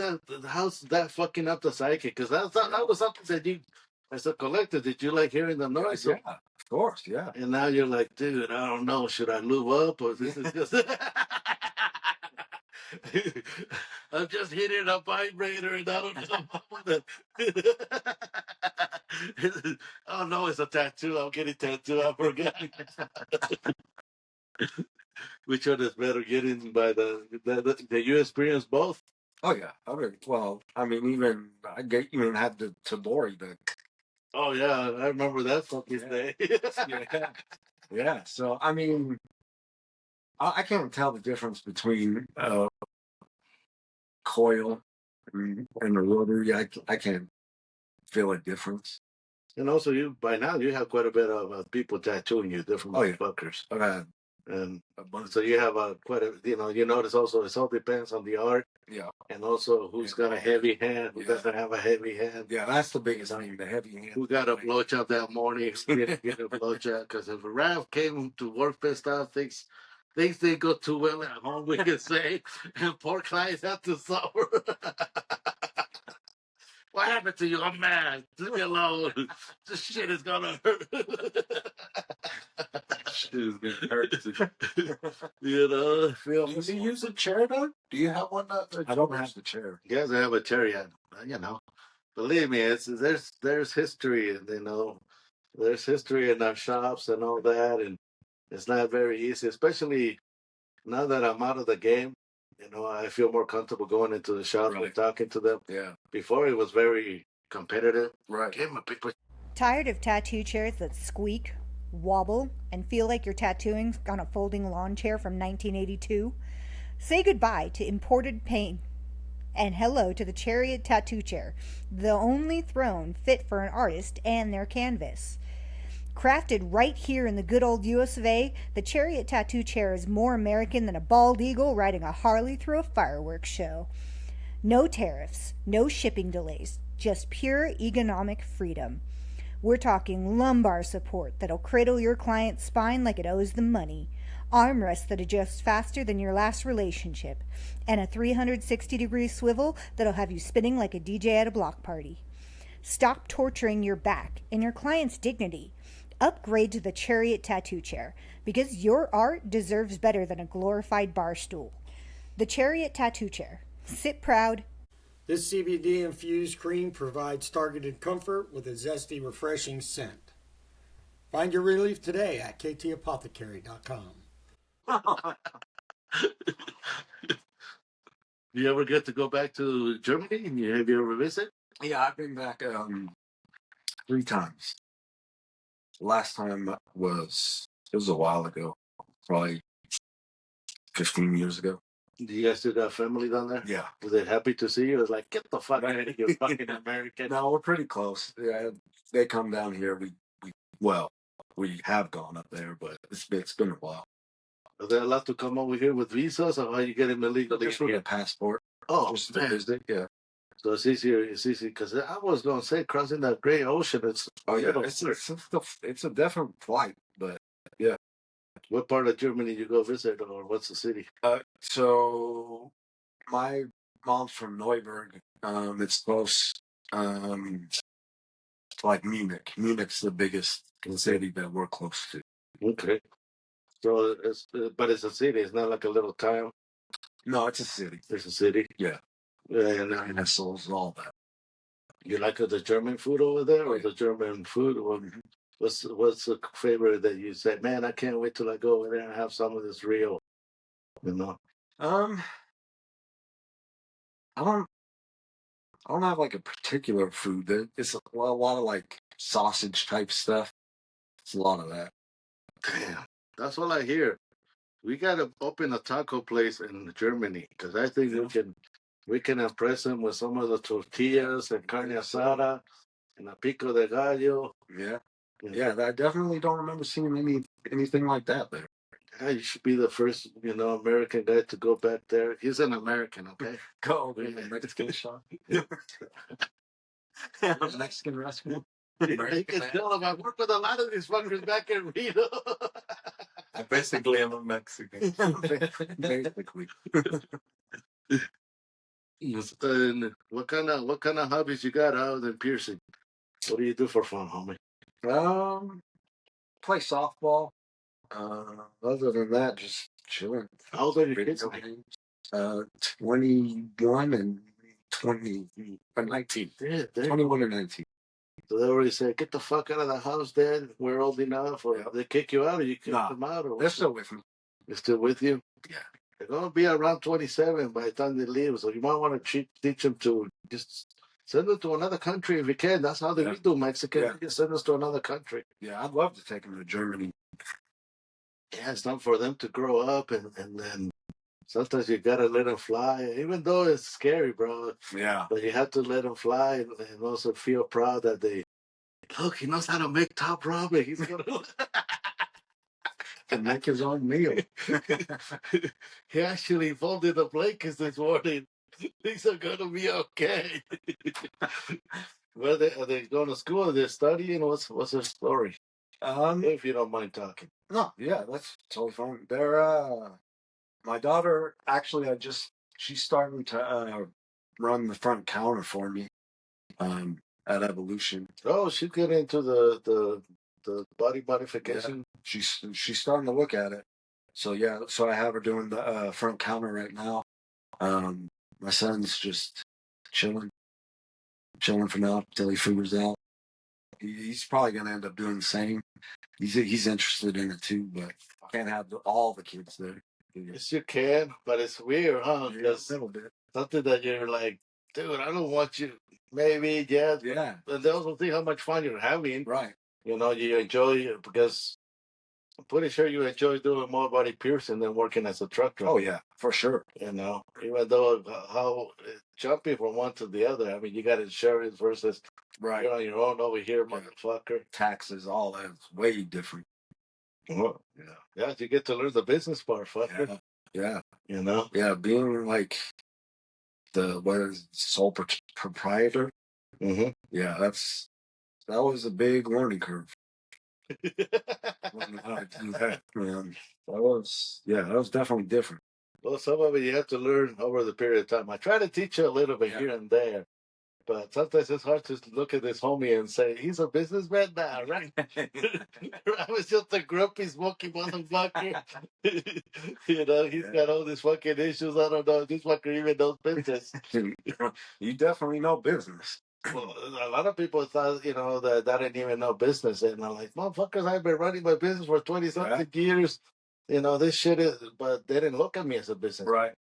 that fucking up the psychic? Because that was something that you, as a collector, did you like hearing the noise? Yeah, of course, yeah. And now you're like, dude, I don't know. Should I lube up or this is just... I'm just hitting a vibrator and I don't know. Oh no, it's a tattoo. I'm getting tattooed. I forgot. Which one is better, getting by the you experience both? Oh yeah. I mean, even I even had the Tabori back. Oh yeah, I remember that fucking day. Yeah. Yeah. So I mean, I can't tell the difference between coil and the rotary. I can't feel a difference. And also, you by now you have quite a bit of people tattooing you, different Oh yeah. motherfuckers. I've had And so you have quite a, you notice also it all depends on the art. Yeah. And also who's got a heavy hand, who doesn't have a heavy hand. Yeah, that's the biggest thing, the heavy hand. Who got a blowjob that morning, who didn't get a blowjob. Because if Rav came to work pissed off, things didn't go too well at home, we could say. And poor clients have to suffer. What happened to you? I'm mad. Leave me alone. This shit is gonna hurt. Shit is gonna hurt. You know? Do you use a chair though? Do you have one that I don't have the chair. He doesn't have a chair yet. You know. Believe me, there's history, you know. There's history in our shops and all that, and it's not very easy, especially now that I'm out of the game. You know, I feel more comfortable going into the shop and talking to them. Yeah. Before it was very competitive. Right. Give him a big push. Tired of tattoo chairs that squeak, wobble, and feel like you're tattooing on a folding lawn chair from 1982? Say goodbye to imported pain and hello to the Chariot Tattoo Chair, the only throne fit for an artist and their canvas. Crafted right here in the good old US of A, the Chariot Tattoo Chair is more American than a bald eagle riding a Harley through a fireworks show. No tariffs, no shipping delays, just pure economic freedom. We're talking lumbar support that'll cradle your client's spine like it owes them money, armrests that adjust faster than your last relationship, and a 360-degree swivel that'll have you spinning like a DJ at a block party. Stop torturing your back and your client's dignity. Upgrade to the Chariot Tattoo Chair, because your art deserves better than a glorified bar stool. The Chariot Tattoo Chair. Sit proud. This CBD infused cream provides targeted comfort with a zesty, refreshing scent. Find your relief today at ktapothecary.com. You ever get to go back to Germany? Have you ever visited? Yeah, I've been back 3 times. Last time it was a while ago, probably 15 years ago. Do you guys still got family down there? Yeah. Were they happy to see you? It was like, get the fuck out of here, fucking American. No, we're pretty close. Yeah, they come down here. We have gone up there, but it's been a while. Are they allowed to come over here with visas, or are you getting illegally? Just with a passport. Oh, just man. to visit, yeah. So it's easier, because I was going to say, crossing that great ocean, it's... Oh, yeah, it's a different flight, but, yeah. What part of Germany you go visit, or what's the city? So, my mom's from Neuburg. It's close, like Munich. Munich's the biggest city that we're close to. Okay. So, but it's a city. It's not like a little town. No, it's a city. It's a city. Yeah. And Castles and all that. You like the German food over there, or the German food? Or what's the favorite that you say, man, I can't wait till I go over there and have some of this real, you know? I don't have like a particular food. It's a lot of like sausage type stuff. It's a lot of that. Damn, that's all I hear. We gotta open a taco place in Germany, because I think we can impress them with some of the tortillas and carne asada and a pico de gallo. Yeah. Yeah, I definitely don't remember seeing anything like that there. Yeah, you should be the first, American guy to go back there. He's an American, okay? Go to the Mexican shop. Mexican restaurant. You can tell him I work with a lot of these fuckers back in Reno. I basically am a Mexican. Basically. And what kind of hobbies you got other than piercing? What do you do for fun, homie? Play softball. Other than that, just chilling. How old are your kids? 21 and 19. Yeah, 21 and 19. So they already said, get the fuck out of the house, Dad. We're old enough. Or they kick you out, or you kick them out? Or they're still with me. They're still with you? Yeah. they're going to be around 27 by the time they leave. So you might want to teach them to just send them to another country if you can. That's how they do Mexican. Yeah. Just send us to another country. Yeah, I'd love to take them to Germany. Yeah, it's not for them to grow up and then sometimes you gotta let them fly, even though it's scary, bro. Yeah. But you have to let them fly and also feel proud that look, he knows how to make top ramen. He's gonna Can make his own meal. He actually folded the blankets this morning. Things are gonna be okay. Are they going to school? Are they studying? What's their story? If you don't mind talking. No, yeah, that's totally fine. They're my daughter actually she's starting to run the front counter for me at Evolution. Oh, she get into the body modification. Yeah. She's starting to look at it. So yeah, so I have her doing the front counter right now. My son's just chilling for now till he figures out. He's probably gonna end up doing the same. He's interested in it too, but I can't have all the kids there. Yes, you can, but it's weird, huh? Yeah, a little bit. Something that you're like, dude, I don't want you. Maybe, yeah. Yeah. But they also see how much fun you're having. Right. You know, you enjoy it because I'm pretty sure you enjoy doing more body piercing than working as a truck driver. Oh, yeah, for sure. You know, even though how jumping from one to the other, I mean, you got insurance versus you're on your own over here, motherfucker. Taxes, all that's way different. Well, yeah, you get to learn the business part, fucker. Yeah. You know? Yeah, being like sole proprietor. Mm-hmm. Yeah, that was a big learning curve. Learning how to do that, man. That was definitely different. Well, some of it you have to learn over the period of time. I try to teach you a little bit here and there, but sometimes it's hard to look at this homie and say, he's a businessman now, right? I was just a grumpy, smoky motherfucker. You know, he's got all these fucking issues. I don't know if this fucker even knows business. You definitely know business. Well, a lot of people thought, you know, that I didn't even know business. And I'm like, motherfuckers, I've been running my business for 20-something years. You know, this shit is, but they didn't look at me as a business. Right.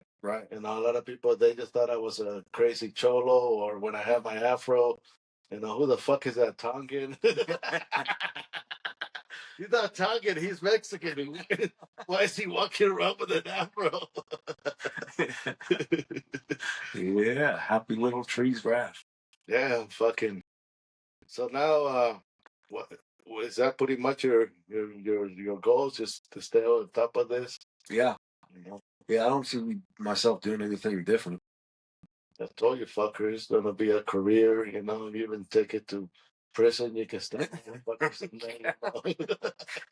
You know, a lot of people, they just thought I was a crazy cholo, or when I had my afro, you know, who the fuck is that Tongan? He's not Tongan, he's Mexican. Why is he walking around with an afro? Yeah, happy little trees grass. Yeah, fucking. So now, what is that pretty much your goals? Just to stay on top of this? Yeah. Yeah, I don't see myself doing anything different. I told you, fucker, it's gonna be a career. You know, you even take it to prison. You can stay.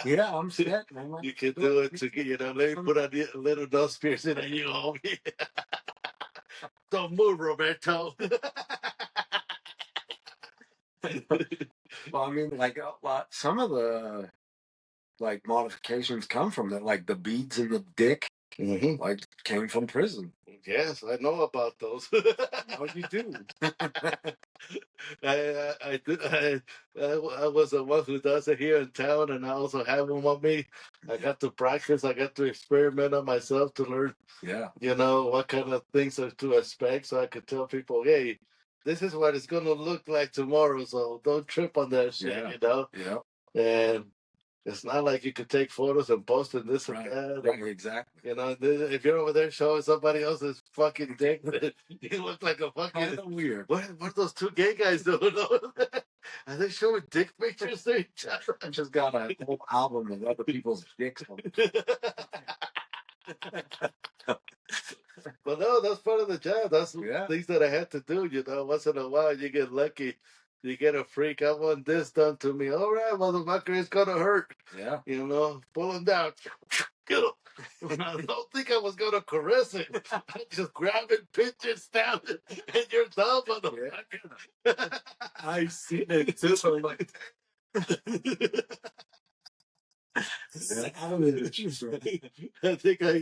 Yeah, I'm set, man. You can do it to get, you know. Let me put a little nose piercing on you, homie. Don't move, Roberto. Well, I mean, like some of the modifications come from that, like the beads in the dick, like came from prison. Yes, I know about those. What you do? I was the one who does it here in town, and I also have them on me. I got to practice. I got to experiment on myself to learn. Yeah. You know what kind of things are to expect, so I could tell people, hey, this is what it's gonna look like tomorrow. So don't trip on that shit. You know. Yeah. And it's not like you could take photos and post it this and that. Right, exactly. You know, if you're over there showing somebody else's fucking dick, you look like a fucking kind of weird. What are those two gay guys doing? Are they showing dick pictures to each other? I just got a whole album of other people's dicks. But no, that's part of the job. That's things that I had to do. You know, once in a while you get lucky. You get a freak. I want this done to me. All right, motherfucker, it's gonna hurt. Yeah. You know, pull him down. I don't think I was gonna caress it. I just grab it, pinch it, stab it, and you're done, motherfucker. I seen it too. So like, I think I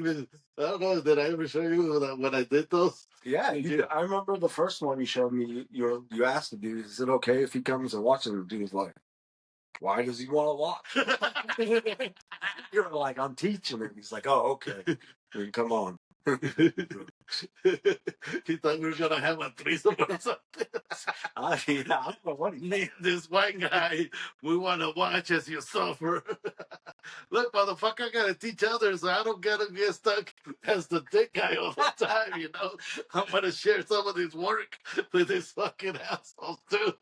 don't know, did I ever show you when I did those? Yeah, I remember the first one you showed me. You asked the dude, "Is it okay if he comes and watches?" And the dude was like, "Why does he want to watch?" You're like, "I'm teaching him." He's like, "Oh, okay. Then come on." He thought we were gonna have a threesome or something. I don't know what he Me, this white guy, we want to watch as you suffer. Look, motherfucker, I gotta teach others so I don't gotta get stuck as the dick guy all the time, you know? I'm gonna share some of this work with this fucking assholes too.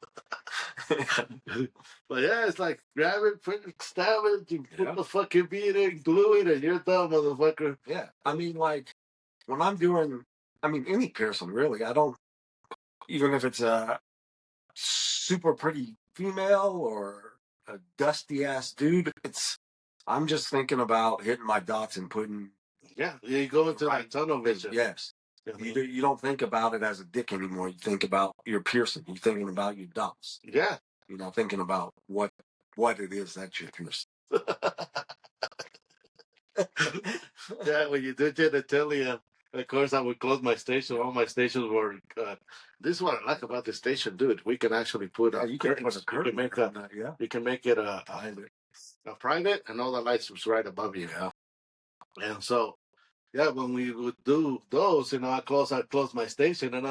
But yeah, it's like grab it, put it, stab it, you put the fucking bead in, glue it, and you're done, motherfucker. Yeah, I mean, like when I'm doing, I mean, any piercing really. I don't, even if it's a super pretty female or a dusty ass dude. I'm just thinking about hitting my dots and putting. Yeah, you go into that tunnel vision. Yes. You don't think about it as a dick anymore. You think about your piercing. You're thinking about your dots. Yeah. You're not thinking about what it is that you're piercing. Yeah, when you do genitalia, of course, I would close my station. All my stations were. This is what I like about the station, dude. We can actually put you can put a curtain. You can make it a private, and all the lights was right above you. Yeah. And so, yeah, when we would do those, I'd close my station, and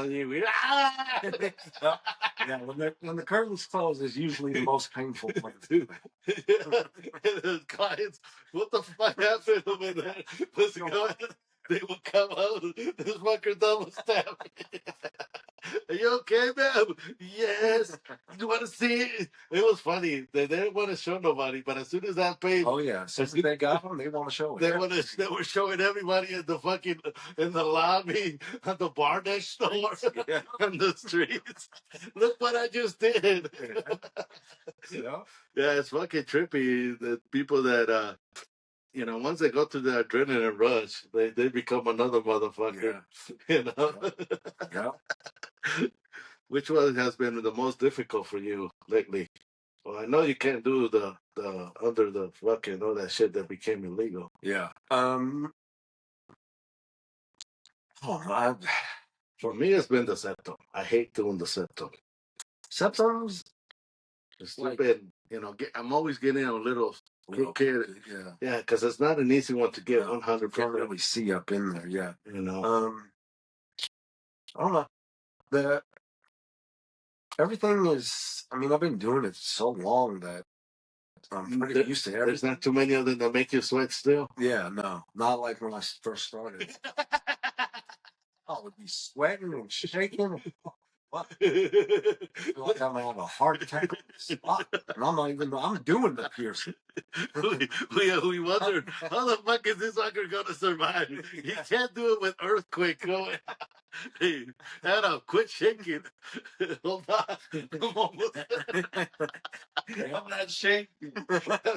yeah, when the curtains close is usually the most painful part. Dude. Yeah. And the clients, what the fuck happened over there? What's going? They would come out. This fucker double stab me. Are you okay, man? Yes. You want to see it? It was funny. They didn't want to show nobody, but as soon as that paid, oh yeah, as soon as they got them, they want to show it. They were showing everybody in the fucking in the lobby, at the bar next door, on the streets. Look what I just did. Yeah, it's fucking trippy. The people that once they go through the adrenaline rush, they become another motherfucker. Yeah. Which one has been the most difficult for you lately? Well, I know you can't do the under the fucking all that shit that became illegal. Yeah. For me, it's been the septum. I hate doing the septum. Septums? It's stupid. I'm always getting a little crooked. Yeah, because it's not an easy one to get 100%. You can't really see up in there. Yeah. I don't know. Everything is. I mean, I've been doing it so long that I'm pretty used to everything. There's not too many of them that make you sweat still. Yeah, no, not like when I first started. I would be sweating and shaking. What? I feel like I'm gonna have a heart attack on the spot, and I'm doing the piercing. We wondered how the fuck is this fucker gonna survive? He can't do it with earthquake going. Hey, Adam, quit shaking. Hold on. I'm not shaking.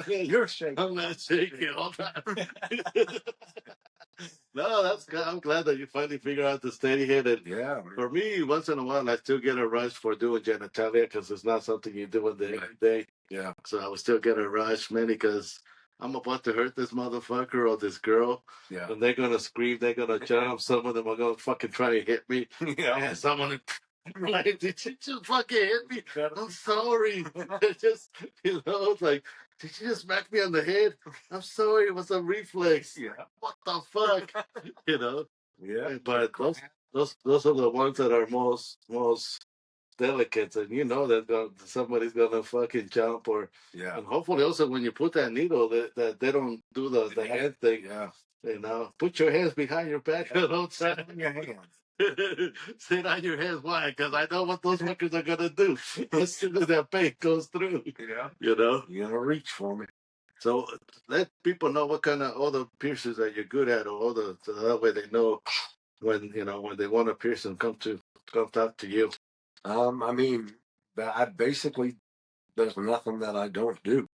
You're shaking. I'm not shaking. Hold on. No, I'm glad that you finally figured out the steady hit. And yeah. For me, once in a while, I still get a rush for doing genitalia because it's not something you do in the day. Yeah. So I would still get a rush, mainly because I'm about to hurt this motherfucker or this girl. Yeah. And they're going to scream. They're going to jump. Some of them are going to fucking try to hit me. Yeah. And someone... Like, did you just fucking hit me? I'm sorry. It's just, it's like, did you just smack me on the head? I'm sorry, it was a reflex. Yeah. What the fuck? Yeah. But those are the ones that are most delicate, and that somebody's gonna fucking jump or. Yeah. And hopefully also when you put that needle that they don't do the hand thing. Yeah. Put your hands behind your back at all times. On your hands. Sit on your hands. Why? Because I know what those fuckers are gonna do as soon as that pain goes through. Yeah. You're gonna reach for me. So let people know what kind of all the piercings that you're good at, or so that way they know when they want to pierce and come talk to you. I mean, I basically there's nothing that I don't do.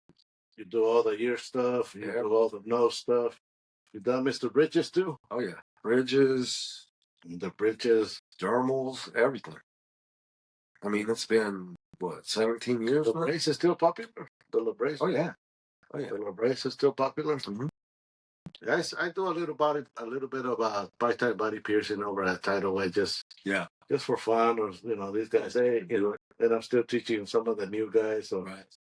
You do all the ear stuff. You do all the nose stuff. You done Mr. Bridges too? Oh yeah, bridges. The bridges, dermals, everything. I mean, it's been, 17 years now? The brace is still popular? The LaBrace? Oh, yeah. The LaBrace is still popular? Mm-hmm. Yes, I do a little bit of bi-type body piercing over at Tidal Way, just for fun, or, these guys, and I'm still teaching some of the new guys, so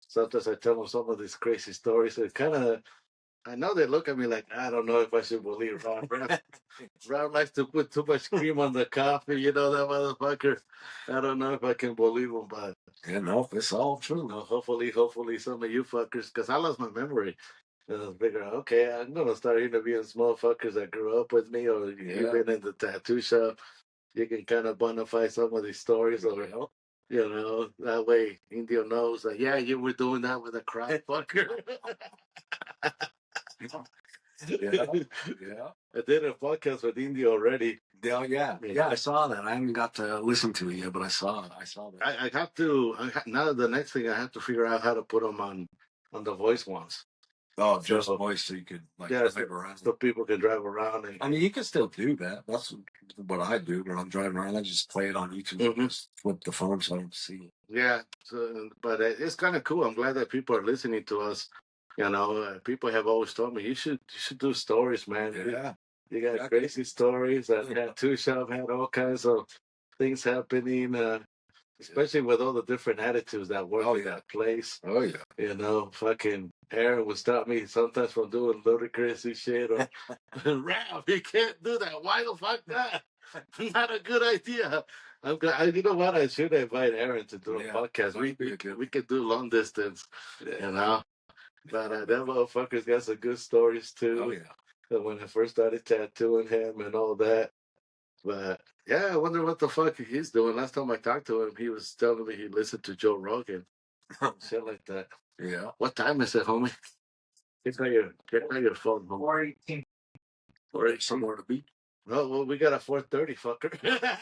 sometimes I tell them some of these crazy stories. It kind of, I know they look at me like, I don't know if I should believe Ron. Ron likes to put too much cream on the coffee, you know, that motherfucker. I don't know if I can believe him, but Yeah, no, it's all true. hopefully some of you fuckers, because I lost my memory. And I was figuring, okay, I'm going to start interviewing small fuckers that grew up with me or you've been in the tattoo shop. You can kind of bonify some of these stories or, you know, that way Indio knows that, yeah, you were doing that with a crap fucker. Yeah, yeah. I did a podcast with Indio already. Oh, yeah, I saw that. I haven't got to listen to it yet, but I saw that. I have to, now the next thing I have to figure out how to put them on the voice ones. Oh, just voice, so you could drive around. So people can drive around. And, I mean, you can still do that. That's what I do when I'm driving around. I just play it on YouTube and just flip the phone so I don't see it. Yeah, so, but it's kind of cool. I'm glad that people are listening to us. You know, people have always told me you should do stories, man. Yeah, you got crazy stories. That tattoo shop had all kinds of things happening. Especially with all the different attitudes that work in that place. Oh, yeah. You know, fucking Aaron would stop me sometimes from doing ludicrous shit. Or, Ralph, you can't do that. Why the fuck not? Not a good idea. You know what? I should invite Aaron to do a podcast. We could do long distance, you know. But that motherfucker's got some good stories, too. Oh, yeah. When I first started tattooing him and all that. But yeah, I wonder what the fuck he's doing. Last time I talked to him, he was telling me he listened to Joe Rogan, shit like that. Yeah. What time is it, homie? Get out your phone, homie. 4:18. 4:18. Somewhere to be. Oh, well, we got a 4:30, fucker.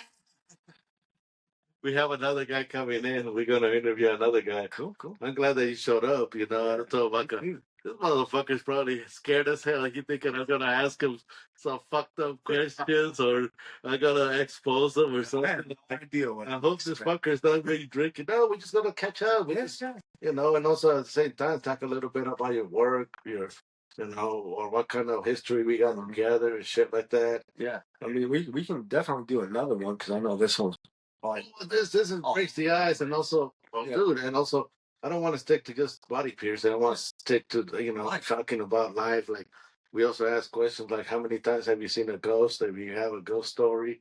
We have another guy coming in. We're gonna interview another guy. Cool. I'm glad that you showed up. You know, I told Micah, this motherfucker's probably scared as hell. You thinking I'm gonna ask him some fucked up questions or I'm gonna expose him or something? I hope this fucker's not really drinking. No, we're just gonna catch up. You know, and also at the same time talk a little bit about your work, you know, or what kind of history we got together and shit like that. Yeah, I mean, we can definitely do another one because I know this one's. This breaks the ice, and also, dude, and also, I don't want to stick to just body piercing. I want to stick to, you know, talking about life. Like, we also ask questions like, how many times have you seen a ghost? If you have a ghost story,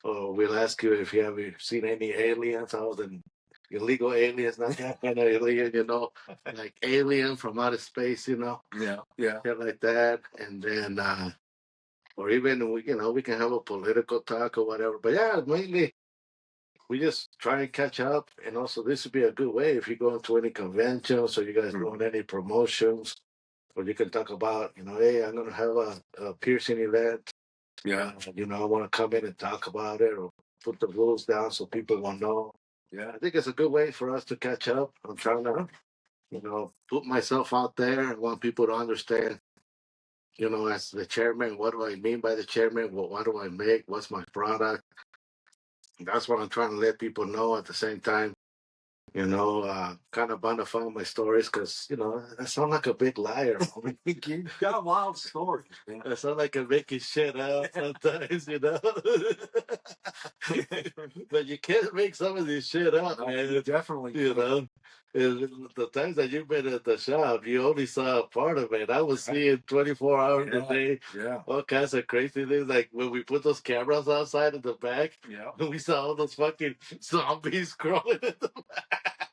or we'll ask you if you have seen any aliens. Other than illegal aliens, not that kind of alien, you know, like alien from outer space, you know, shit like that, and then, or even we can have a political talk or whatever. But yeah, mainly. We just try and catch up, and also this would be a good way if you go into any conventions or you guys doing any promotions, or you can talk about, you know, hey, I'm gonna have a piercing event. Yeah, you know, I want to come in and talk about it or put the rules down so people will know. Yeah, I think it's a good way for us to catch up. I'm trying to, you know, put myself out there and want people to understand. You know, as the chairman, what do I mean by the chairman? What do I make? What's my product? That's what I'm trying to let people know at the same time, you know, kind of bonify my stories because, you know, I sound like a big liar. You got wild stories, man. I sound like I'm making shit up sometimes, you know. But you can't make some of this shit up, man. Definitely. You know, the times that you've been at the shop, you only saw a part of it. I was seeing 24 hours a day, all kinds of crazy things. Like when we put those cameras outside in the back, we saw all those fucking zombies crawling in the back.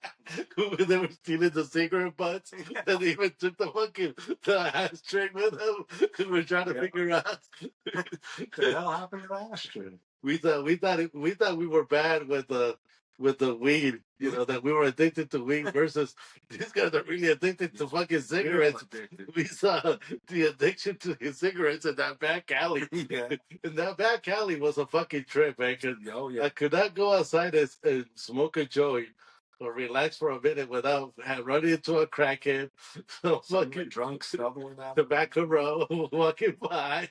They were stealing the cigarette butts, and they even took the ashtray with them. We were trying to figure out what the hell happened to the ashtray. We thought we were bad with the weed, you know, that we were addicted to weed versus these guys are really addicted to fucking cigarettes. We saw the addiction to his cigarettes in that back alley. And that back alley was a fucking trip, man. I could not go outside and smoke a joint or relax for a minute without running into a crackhead, fucking drunk, stumbling out, tobacco roll walking by,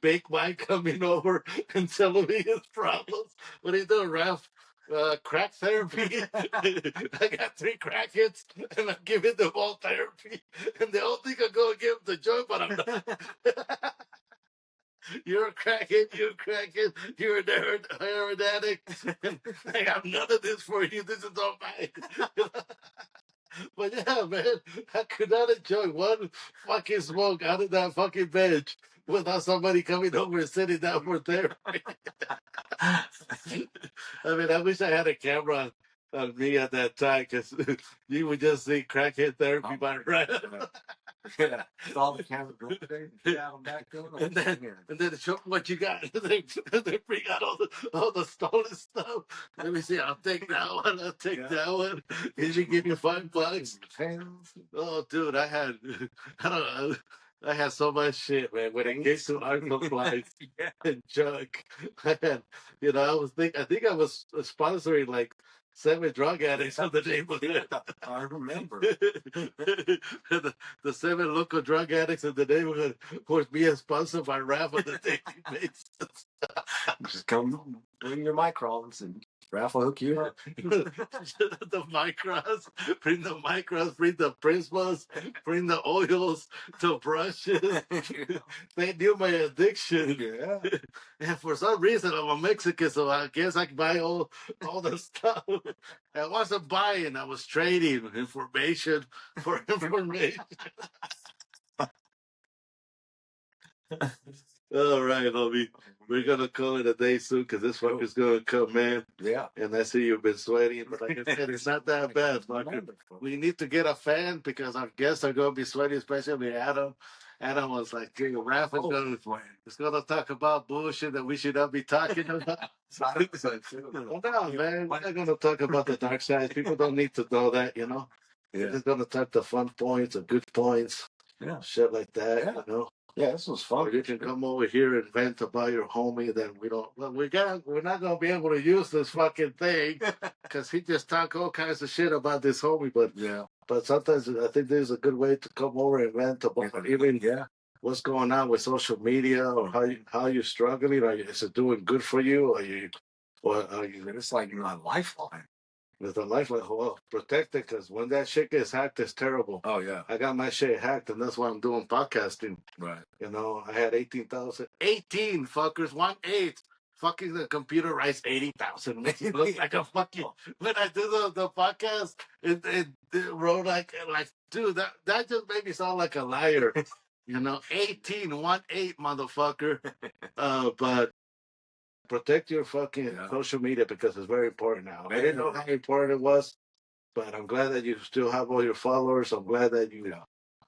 Big Mike coming over and telling me his problems. What are you doing, Ralph? Crack therapy. I got 3 crackheads and I'm giving them all therapy, and they all think I'm going to give them the joint, but I'm not. You're a crackhead, you're a heroin addict. I have none of this for you. This is all mine. But yeah, man, I could not enjoy one fucking smoke out of that fucking bench without somebody coming over and sitting down for therapy. I mean, I wish I had a camera on me at that time because you would just see crackhead therapy by right. Yeah, it's all the camera there. Yeah, I'm back doing And then show 'em what you got. They bring out all the stolen stuff. Let me see. I'll take that one. I'll take that one. He should give you $5. Oh, dude, I don't know. I had so much shit, man. When it came to art supplies and junk, I had, I think I was sponsoring like 7 drug addicts of the neighborhood. I remember. The 7 local drug addicts in the neighborhood was being sponsored by Raph on the daily basis. Just come bring your microns and Raph will hook you up. The microns, bring the microns, bring the prismas, bring the oils, the brushes. They knew my addiction. Yeah. And for some reason, I'm a Mexican, so I guess I can buy all the stuff. I wasn't buying, I was trading information for information. All right, homie. We're gonna call it a day soon because this fucker's gonna come, man. Yeah. And I see you've been sweating, but like I said, it's not that bad, fucker. We need to get a fan because our guests are gonna be sweating, especially Adam. Adam was like, "Dude, Raph is gonna talk about bullshit that we should not be talking about." Well, no, man, we're not gonna talk about the dark side. People don't need to know that, Yeah. We're just gonna talk the fun points, the good points, shit like that, Yeah, this was fun. Or you can come over here and vent about your homie. Then we're not gonna be able to use this fucking thing because he just talk all kinds of shit about this homie. But sometimes I think there's a good way to come over and vent about even what's going on with social media or how you're struggling. Is it doing good for you? Or are you? It's like my lifeline. With a lifeline, well, protect it because when that shit gets hacked, it's terrible. Oh yeah. I got my shit hacked, and that's why I'm doing podcasting. Right. I had 18,000. 18 fuckers, 1/8. Fucking the computer writes 80,000. Makes it look like a fucking. When I do the podcast, it wrote like, dude, that just made me sound like a liar. 18, 1/8, motherfucker. But protect your fucking social media because it's very important now. I didn't know how important it was, but I'm glad that you still have all your followers. I'm glad that you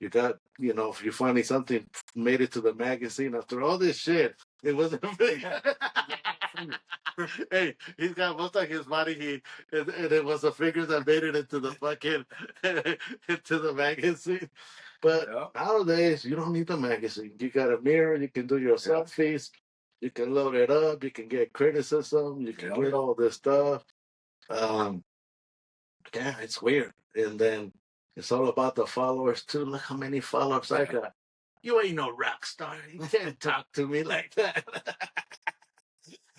got, if you finally something made it to the magazine after all this shit. It wasn't big. Hey, he's got most like his body. And it was a figure that made it into the fucking into the magazine. But nowadays, you don't need the magazine. You got a mirror. You can do your selfies. You can load it up. You can get criticism. You can get all this stuff. It's weird. And then it's all about the followers too. Look how many followers I got. You ain't no rock star. You can't talk to me like that.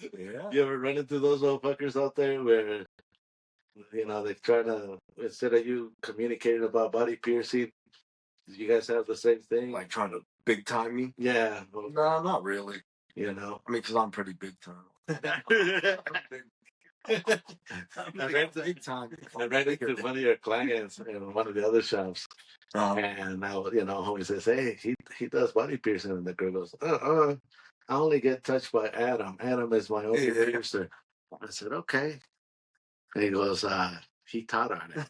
You ever run into those old fuckers out there where, they're trying to, instead of you communicating about body piercing, you guys have the same thing? Like trying to big time me? Yeah. No, not really. I mean, because I'm pretty big time. I ran into one of your clients in one of the other shops, and now homie says, "Hey, he does body piercing," and the girl goes, I only get touched by Adam. Adam is my only piercer." I said, "Okay," and he goes, "He taught on it."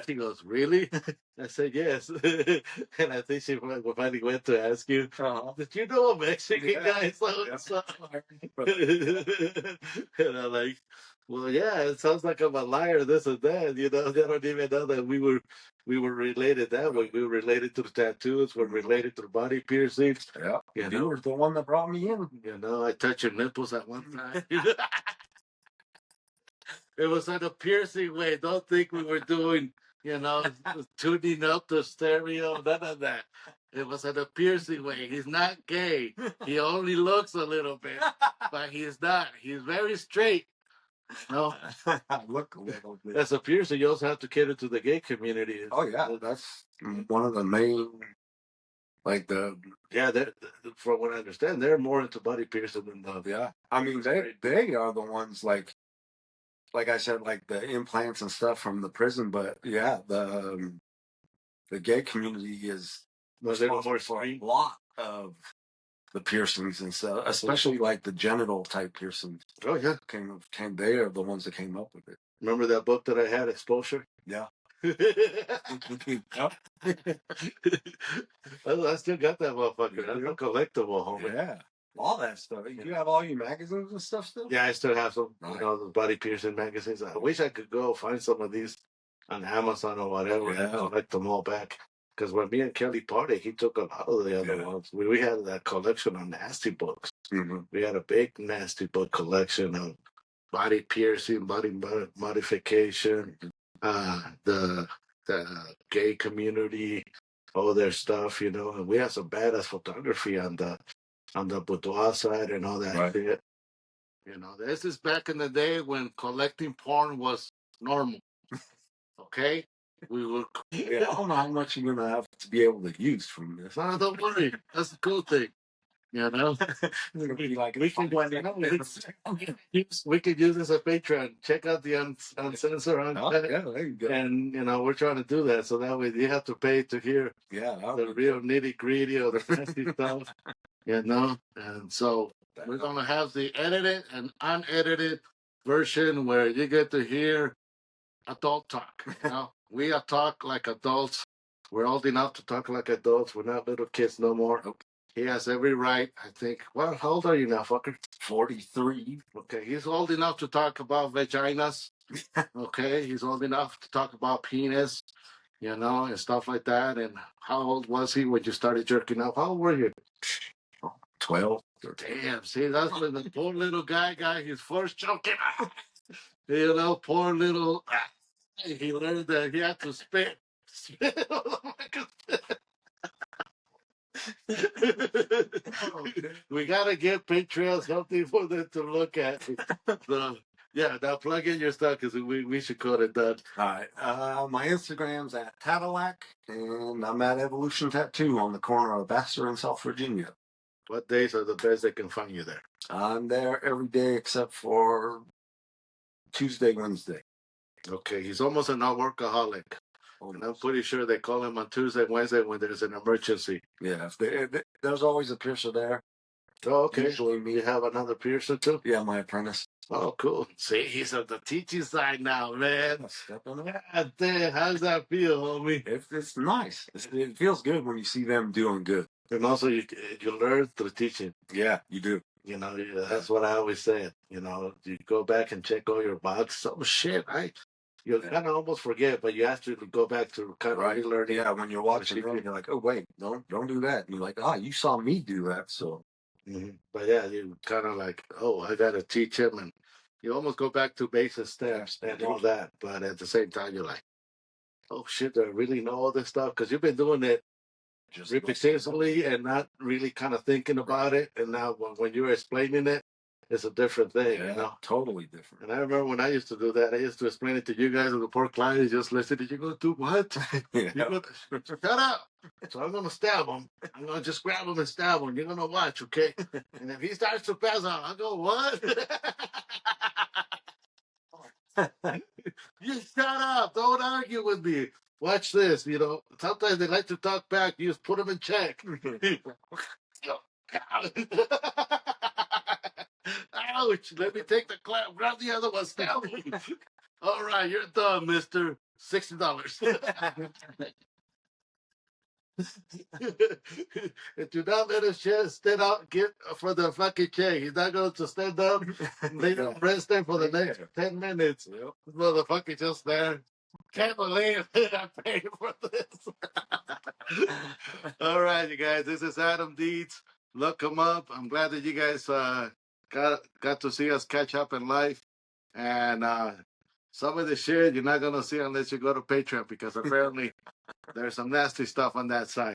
He goes, "Really?" I said, "Yes." And I think she finally went to ask you, "Did you know a Mexican guy?" And I'm like, "Well, yeah, it sounds like I'm a liar, this and that." They don't even know that we were related that way. We were related to the tattoos. We're related to the body piercings. Yeah. You were the one that brought me in. I touched your nipples at one time. It was in a piercing way. Don't think we were doing, tuning up the stereo, none of that. It was in a piercing way. He's not gay. He only looks a little bit, but he's not. He's very straight. No, look a little bit. As a piercer, you also have to cater to the gay community. Oh yeah, that's one of the main. From what I understand, they're more into body piercing than the. Yeah, I mean they are the ones like like I said, like the implants and stuff from the prison. But yeah, the gay community is Was there more responsible for a screen? lot of the piercings and stuff, especially like the genital type piercings. Oh yeah. Came they are the ones that came up with it. Remember that book that I had, Exposure? Yeah. I still got that motherfucker. That's a collectible, homie. Yeah. All that stuff. You have all your magazines and stuff still? Yeah, I still have some, Nice. the body piercing magazines. I wish I could go find some of these on Amazon or whatever and Yeah. collect them all back. Because when me and Kelly parted, he took a lot of the other ones. We had that collection of nasty books. Mm-hmm. We had a big nasty book collection of body piercing, body modification, the gay community, all their stuff, and we had some badass photography on the boudoir side and all that Right. shit. This is back in the day when collecting porn was normal. Okay? We were. Yeah, I don't know how much you're gonna have to be able to use from this. No, don't worry. That's the cool thing. It's gonna be like we can use this at Patreon. Check out the uncensored uncut. yeah, there you go. And we're trying to do that so that way you have to pay to hear the real nitty gritty of the nasty stuff. And so we're gonna have the edited and unedited version where you get to hear adult talk. We talk like adults. We're old enough to talk like adults. We're not little kids no more. Nope. He has every right, I think. Well, how old are you now, fucker? 43. Okay, he's old enough to talk about vaginas. Okay, he's old enough to talk about penis, and stuff like that. And how old was he when you started jerking off? How old were you? 12. Damn, see, that's when the poor little guy got his first choking. Poor little. He learned that he had to spit. We gotta give Patreon something for them to look at. So, now plug in your stuff because we should call it done. All right. My Instagram's at Tattillac, and I'm at Evolution Tattoo on the corner of Baxter and South Virginia. What days are the best they can find you there? I'm there every day except for Tuesday, Wednesday. Okay, he's almost an workaholic. And I'm pretty sure they call him on Tuesday, Wednesday when there's an emergency. Yeah, there's always a piercer there. Oh, okay. Usually me. You have another piercer too? Yeah, my apprentice. Oh, cool. See, he's on the teaching side now, man. Step in it. God damn, how's that feel, homie? It's nice. It feels good when you see them doing good. And also, you learn through teaching. Yeah, you do. That's what I always said. You go back and check all your boxes. Oh, shit, you kind of almost forget, but you have to go back to kind of relearning. Yeah, when you're watching them, you're like, oh, wait, don't do that. And you're like, you saw me do that, so. Mm-hmm. But yeah, you kind of like, I got to teach him. And you almost go back to basic steps and all that. But at the same time, you're like, oh, shit, do I really know all this stuff? Because you've been doing it just repetitively and not really kind of thinking about it. And now when you're explaining it, it's a different thing, Totally different. And I remember when I used to do that, I used to explain it to you guys and the poor clients just listening. You're going to do what? Shut up. So I'm going to stab him. I'm going to just grab him and stab him. You're going to watch, okay? And if he starts to pass out, I'll go, what? You shut up. Don't argue with me. Watch this. Sometimes they like to talk back. You just put them in check. Ouch! Let me take the clap. Grab the other one. Stab me. All right, you're done, mister. $60. And do not let him stand out. Get for the fucking check. He's not going to stand up. Lay down, rest there for the next 10 minutes. Yep. This motherfucker just there. Can't believe I paid for this. All right, you guys. This is Adam Dietz. Look him up. I'm glad that you guys got to see us catch up in life. And some of the shit you're not going to see unless you go to Patreon because apparently there's some nasty stuff on that side.